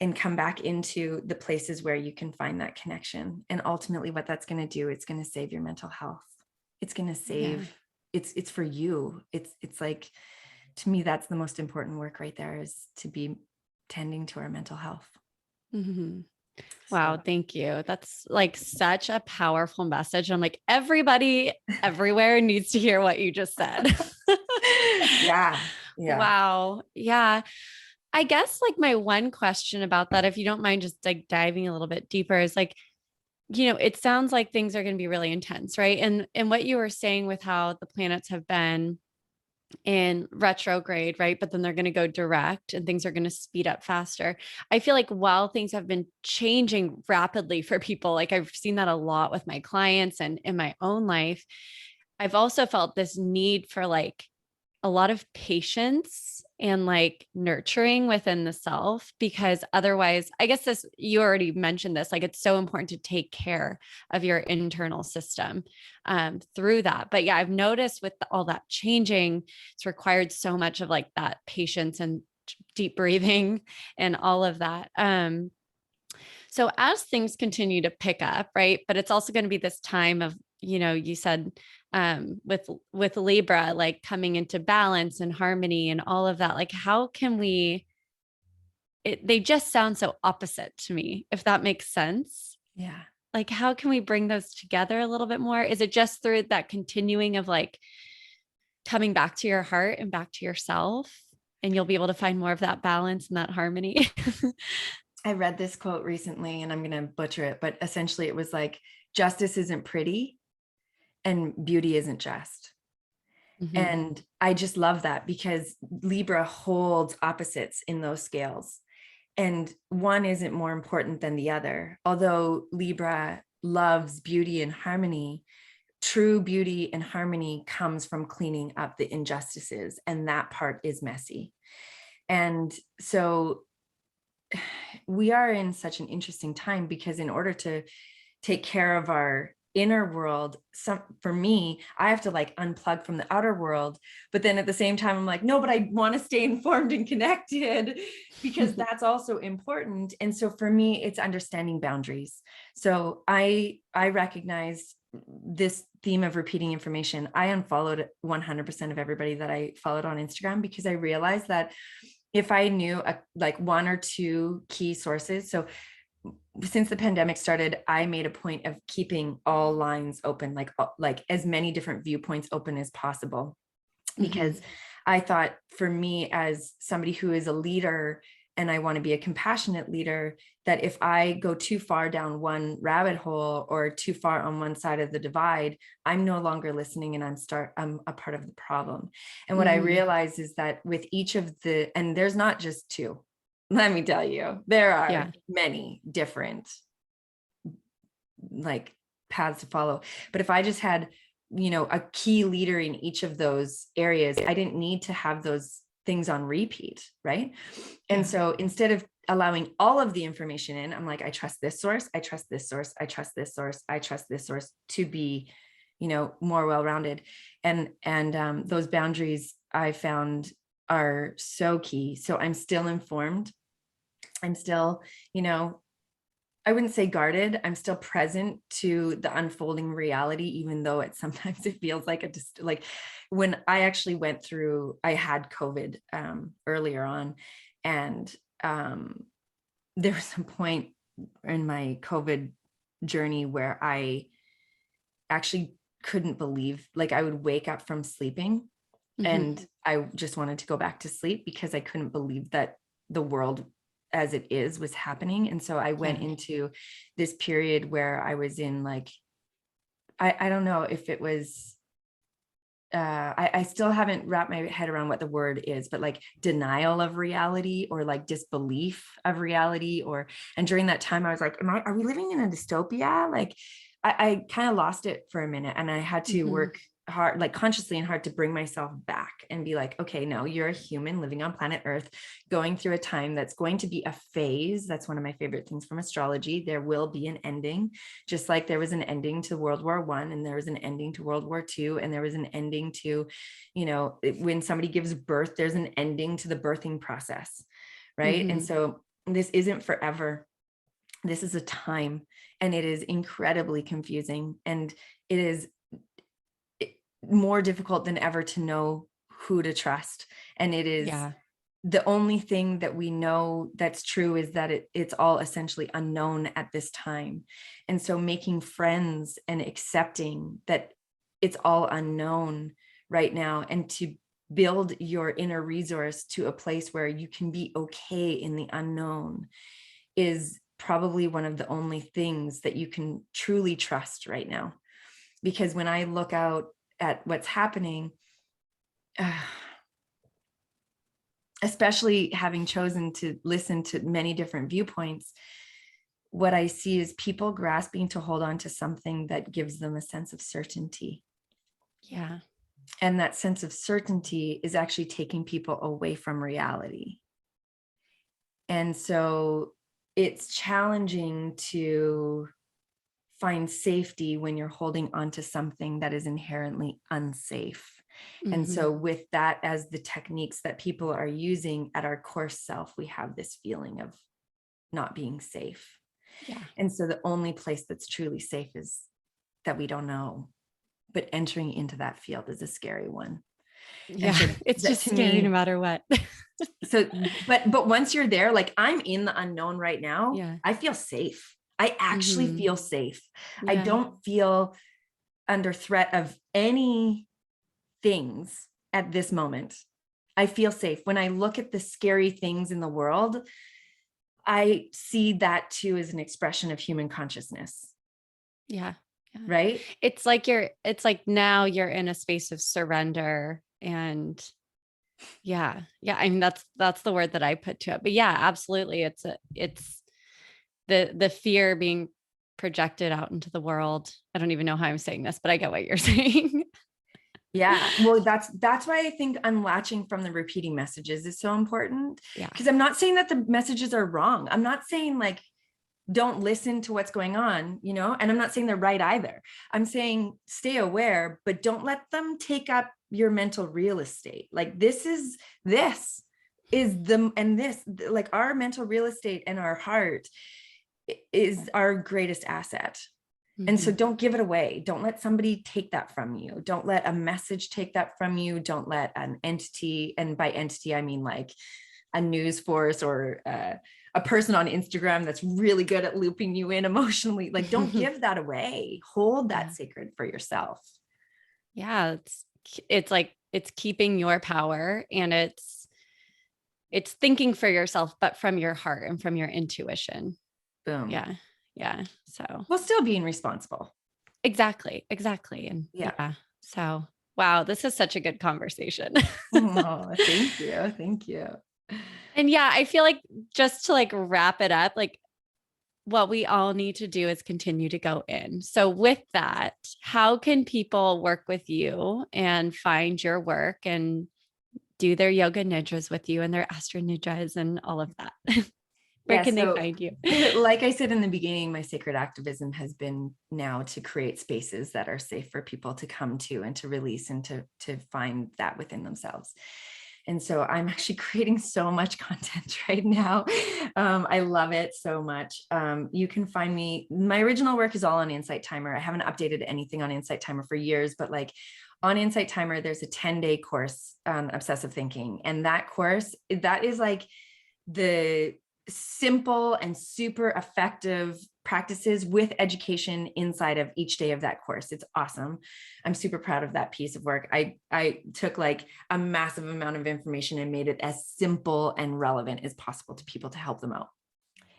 and come back into the places where you can find that connection. And ultimately what that's going to do, it's going to save your mental health. It's going to save, it's for you. It's like, to me, that's the most important work right there, is to be tending to our mental health. Wow. Thank you. That's like such a powerful message. I'm like, everybody everywhere needs to hear what you just said. Yeah. Wow. Yeah. I guess like my one question about that, if you don't mind just like diving a little bit deeper, is like, it sounds like things are going to be really intense, right? And what you were saying with how the planets have been in retrograde, right? But then they're going to go direct and things are going to speed up faster. I feel like while things have been changing rapidly for people, like I've seen that a lot with my clients and in my own life, I've also felt this need for like a lot of patience and like nurturing within the self, because otherwise, I guess you already mentioned this, like it's so important to take care of your internal system through that. But yeah, I've noticed with all that changing, it's required so much of like that patience and deep breathing and all of that. So as things continue to pick up, right? But it's also going to be this time of, you said with Libra, like coming into balance and harmony and all of that, like how can they just sound so opposite to me, if that makes sense. Yeah. Like, how can we bring those together a little bit more? Is it just through that continuing of like coming back to your heart and back to yourself, and you'll be able to find more of that balance and that harmony? I read this quote recently and I'm going to butcher it, but essentially it was like, justice isn't pretty and beauty isn't just. And I just love that, because Libra holds opposites in those scales. And one isn't more important than the other. Although Libra loves beauty and harmony, true beauty and harmony comes from cleaning up the injustices. And that part is messy. And so we are in such an interesting time, because in order to take care of our inner world, for me, I have to like unplug from the outer world. But then at the same time, I'm like, no, but I want to stay informed and connected because that's also important. And so for me, it's understanding boundaries. So I recognize this theme of repeating information. I unfollowed 100% of everybody that I followed on Instagram because I realized that if I knew like one or two key sources. So since the pandemic started, I made a point of keeping all lines open, like as many different viewpoints open as possible, because I thought for me as somebody who is a leader and I want to be a compassionate leader, that if I go too far down one rabbit hole or too far on one side of the divide, I'm no longer listening and I'm a part of the problem. And what I realized is that with each of and there's not just two, let me tell you, there are many different like paths to follow. But if I just had, a key leader in each of those areas, I didn't need to have those things on repeat. Right. And so instead of allowing all of the information in, I'm like, I trust this source. I trust this source. I trust this source. I trust this source to be, more well-rounded. And those boundaries I found are so key. So I'm still informed. I'm still, I wouldn't say guarded. I'm still present to the unfolding reality, even though sometimes it feels like like when I actually went through, I had COVID earlier on, and there was some point in my COVID journey where I actually couldn't believe, like I would wake up from sleeping and I just wanted to go back to sleep because I couldn't believe that the world as it was happening. And so I went into this period where I was in like, I don't know if it was, I still haven't wrapped my head around what the word is, but like denial of reality or like disbelief of reality. And during that time I was like, are we living in a dystopia? Like I kind of lost it for a minute, and I had to work hard, like consciously and hard, to bring myself back and be like, okay, no, you're a human living on planet Earth, going through a time that's going to be a phase. That's one of my favorite things from astrology. There will be an ending, just like there was an ending to World War I, and there was an ending to World War II, and there was an ending to, when somebody gives birth, there's an ending to the birthing process, right? And so this isn't forever. This is a time, and it is incredibly confusing, and it is more difficult than ever to know who to trust. And it is the only thing that we know that's true is that it's all essentially unknown at this time. And so making friends and accepting that it's all unknown right now, and to build your inner resource to a place where you can be okay in the unknown, is probably one of the only things that you can truly trust right now. Because when I look out at what's happening, especially having chosen to listen to many different viewpoints, what I see is people grasping to hold on to something that gives them a sense of certainty. Yeah. And that sense of certainty is actually taking people away from reality. And so it's challenging to find safety when you're holding on to something that is inherently unsafe. And so with that as the techniques that people are using at our core self, we have this feeling of not being safe. Yeah. And so the only place that's truly safe is that we don't know, but entering into that field is a scary one. Yeah. So it's just scary no matter what. So, but once you're there, like I'm in the unknown right now, I feel safe. I actually feel safe. I don't feel under threat of any things at this moment. I feel safe. When I look at the scary things in the world, I see that too as an expression of human consciousness. Yeah. Right. It's like now you're in a space of surrender, and I mean, that's the word that I put to it. But yeah, absolutely. It's the fear being projected out into the world. I don't even know how I'm saying this, but I get what you're saying. Yeah. Well, that's why I think unlatching from the repeating messages is so important. Yeah. Because I'm not saying that the messages are wrong. I'm not saying like don't listen to what's going on, you know, and I'm not saying they're right either. I'm saying stay aware, but don't let them take up your mental real estate. Like this is like our mental real estate and our heart is our greatest asset. And so don't give it away. Don't let somebody take that from you. Don't let a message take that from you. Don't let an entity, and by entity, I mean like a news force or a person on Instagram that's really good at looping you in emotionally. Like, don't give that away. Hold that sacred for yourself. Yeah. It's like, it's keeping your power, and it's thinking for yourself, but from your heart and from your intuition. Boom. Yeah. Yeah. So, Well, still being responsible. exactly. And yeah. So, wow, this is such a good conversation. Oh, thank you. Thank you. And yeah, I feel like just to like wrap it up, like what we all need to do is continue to go in. So with that, how can people work with you and find your work and do their yoga nidras with you and their astro nidras and all of that? Where can they find you? Like I said in the beginning, my sacred activism has been now to create spaces that are safe for people to come to and to release and to find that within themselves. And so I'm actually creating so much content right now. I love it so much. You can find me. My original work is all on Insight Timer. I haven't updated anything on Insight Timer for years, but like on Insight Timer, there's a 10-day course on obsessive thinking. And that course, that is like the simple and super effective practices with education inside of each day of that course. It's awesome. I'm super proud of that piece of work. I took like a massive amount of information and made it as simple and relevant as possible to people to help them out.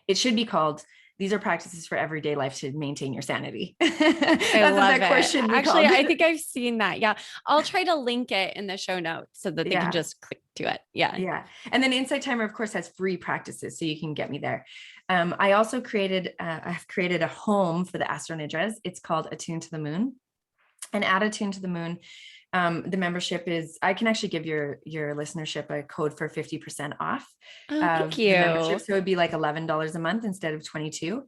It should be called, these are practices for everyday life to maintain your sanity. I love it. Actually, I think I've seen that. Yeah. I'll try to link it in the show notes so that they can just click to it. Yeah. Yeah. And then Insight Timer, of course, has free practices, so you can get me there. I also I've created a home for the Astro Nidras. It's called Attune to the Moon. And at Attune to the Moon, the membership is, I can actually give your listenership a code for 50% off. Oh, thank you. The membership. So it would be like $11 a month instead of $22.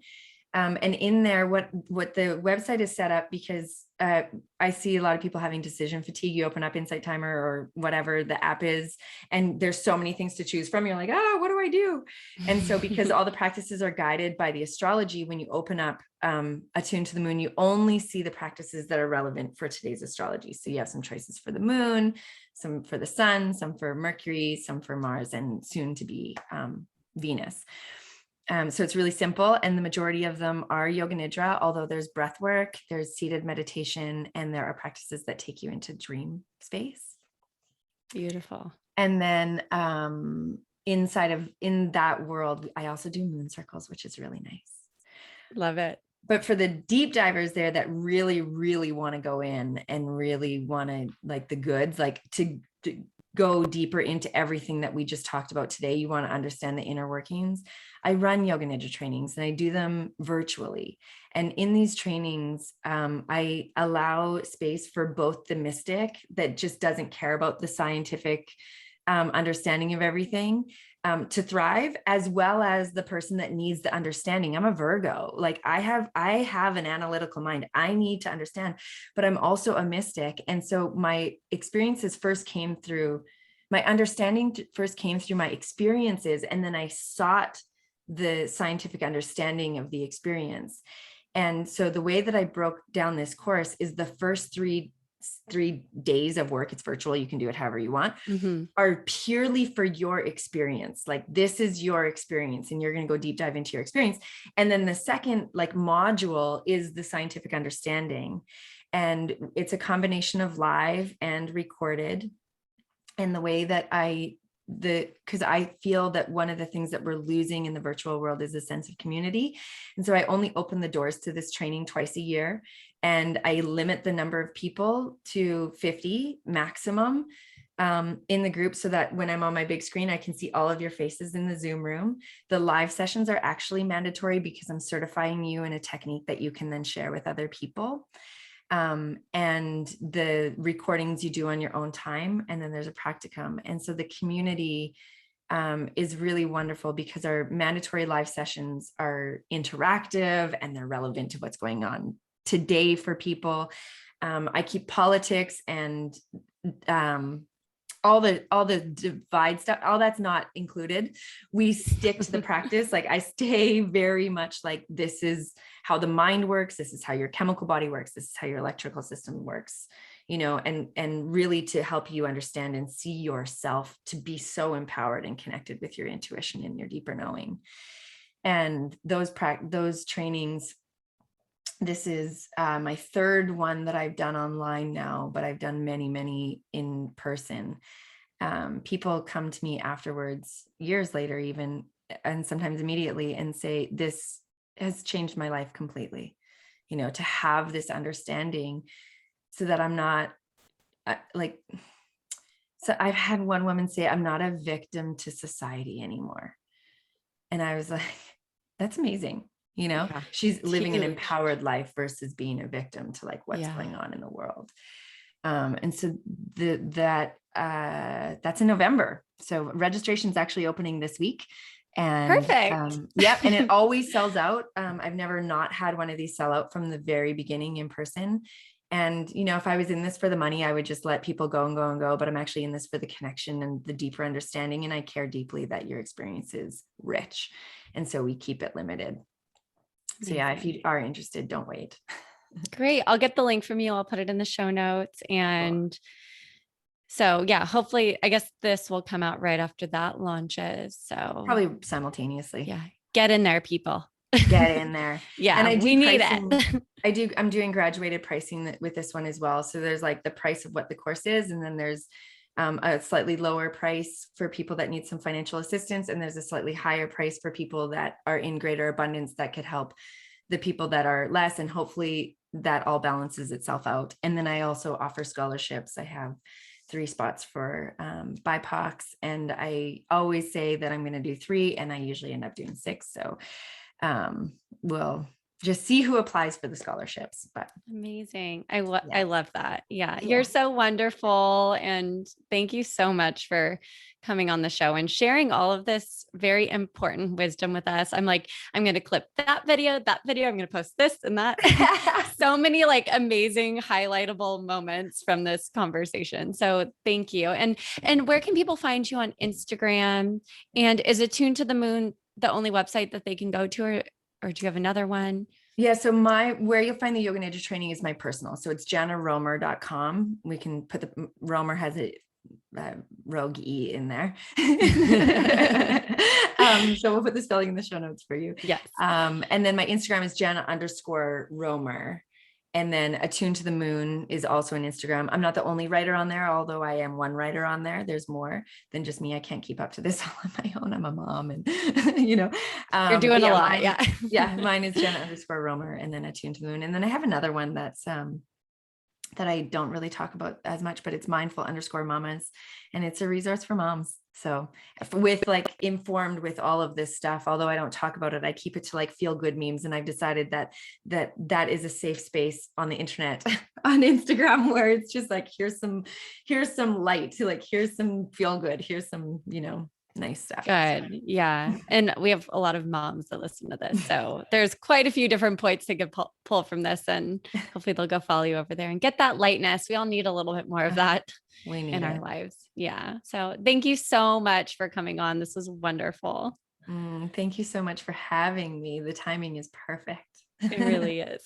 And in there, what the website is set up, because I see a lot of people having decision fatigue. You open up Insight Timer or whatever the app is, and there's so many things to choose from. You're like, what do I do? And so because all the practices are guided by the astrology, when you open up Attune to the Moon, you only see the practices that are relevant for today's astrology. So you have some choices for the moon, some for the sun, some for Mercury, some for Mars, and soon to be Venus. So it's really simple, and the majority of them are Yoga Nidra, although there's breath work, there's seated meditation, and there are practices that take you into dream space. Beautiful. And then in that world, I also do moon circles, which is really nice. Love it. But for the deep divers there that really, really want to go in and really want to like the goods, like to go deeper into everything that we just talked about today, you want to understand the inner workings. I run Yoga Nidra trainings and I do them virtually. And in these trainings, I allow space for both the mystic that just doesn't care about the scientific understanding of everything to thrive, as well as the person that needs the understanding. I'm a Virgo. Like I have an analytical mind. I need to understand, but I'm also a mystic. And so my experiences first came through my understanding, first came through my experiences. And then I sought the scientific understanding of the experience. And so the way that I broke down this course is the first three days of work, it's virtual, you can do it however you want, are purely for your experience. Like this is your experience and you're going to go deep dive into your experience. And then the second like module is the scientific understanding. And it's a combination of live and recorded. And the way that because I feel that one of the things that we're losing in the virtual world is a sense of community. And so I only open the doors to this training twice a year. And I limit the number of people to 50 maximum in the group, so that when I'm on my big screen, I can see all of your faces in the Zoom room. The live sessions are actually mandatory because I'm certifying you in a technique that you can then share with other people. And the recordings you do on your own time. And then there's a practicum. And so the community is really wonderful because our mandatory live sessions are interactive and they're relevant to what's going on today for people. I keep politics and all the divide stuff, all that's not included. We stick to the practice. Like I stay very much like, this is how the mind works. This is how your chemical body works. This is how your electrical system works, and really to help you understand and see yourself, to be so empowered and connected with your intuition and your deeper knowing. And those trainings, this is my third one that I've done online now, but I've done many, many in person. People come to me afterwards, years later even, and sometimes immediately, and say, this has changed my life completely, to have this understanding so that I'm not so I've had one woman say, I'm not a victim to society anymore. And I was like, that's amazing. Yeah, she's living an huge. empowered life versus being a victim to like what's going on in the world. And so that's in November. So registration's actually opening this week. And Perfect. yep. And it always sells out. I've never not had one of these sell out from the very beginning in person. And, if I was in this for the money, I would just let people go and go and go, but I'm actually in this for the connection and the deeper understanding. And I care deeply that your experience is rich. And so we keep it limited. So yeah, if you are interested, don't wait. Great. I'll get the link from you. I'll put it in the show notes. And so yeah, hopefully, I guess this will come out right after that launches. So probably simultaneously. Yeah. Get in there, people. Get in there. Yeah. And we need it. I'm doing graduated pricing with this one as well. So there's like the price of what the course is. And then there's a slightly lower price for people that need some financial assistance. And there's a slightly higher price for people that are in greater abundance that could help the people that are less. And hopefully that all balances itself out. And then I also offer scholarships. I have 3 spots for BIPOCs. And I always say that I'm going to do 3, and I usually end up doing 6. So we'll just see who applies for the scholarships. But amazing. I love that. Yeah. You're so wonderful. And thank you so much for coming on the show and sharing all of this very important wisdom with us. I'm going to clip that video. I'm going to post this and that. So many like amazing highlightable moments from this conversation. So thank you. And where can people find you on Instagram? And is Attuned to the Moon the only website that they can go to, or do you have another one? Yeah. So where you'll find the Yoga Nidra training is my personal. So it's janaroemer.com. We can put the Roemer has a rogue E in there. So we'll put the spelling in the show notes for you. Yes. And then my Instagram is Jana_Roemer. And then Attuned to the Moon is also an Instagram. I'm not the only writer on there, although I am one writer on there. There's more than just me. I can't keep up to this all on my own. I'm a mom and, you're doing a lot. Mine, yeah. Mine is Jana_Roemer and then Attuned to the Moon. And then I have another one that's, that I don't really talk about as much, but it's mindful_mamas. And it's a resource for moms. So with like informed with all of this stuff, although I don't talk about it, I keep it to like feel good memes. And I've decided that is a safe space on the internet, on Instagram, where it's just like, here's some light, like, here's some feel good. Here's some, nice stuff. Good. Yeah. And we have a lot of moms that listen to this. So there's quite a few different points they could pull from this, and hopefully they'll go follow you over there and get that lightness. We all need a little bit more of that in our lives. Yeah. So thank you so much for coming on. This was wonderful. Thank you so much for having me. The timing is perfect. It really is.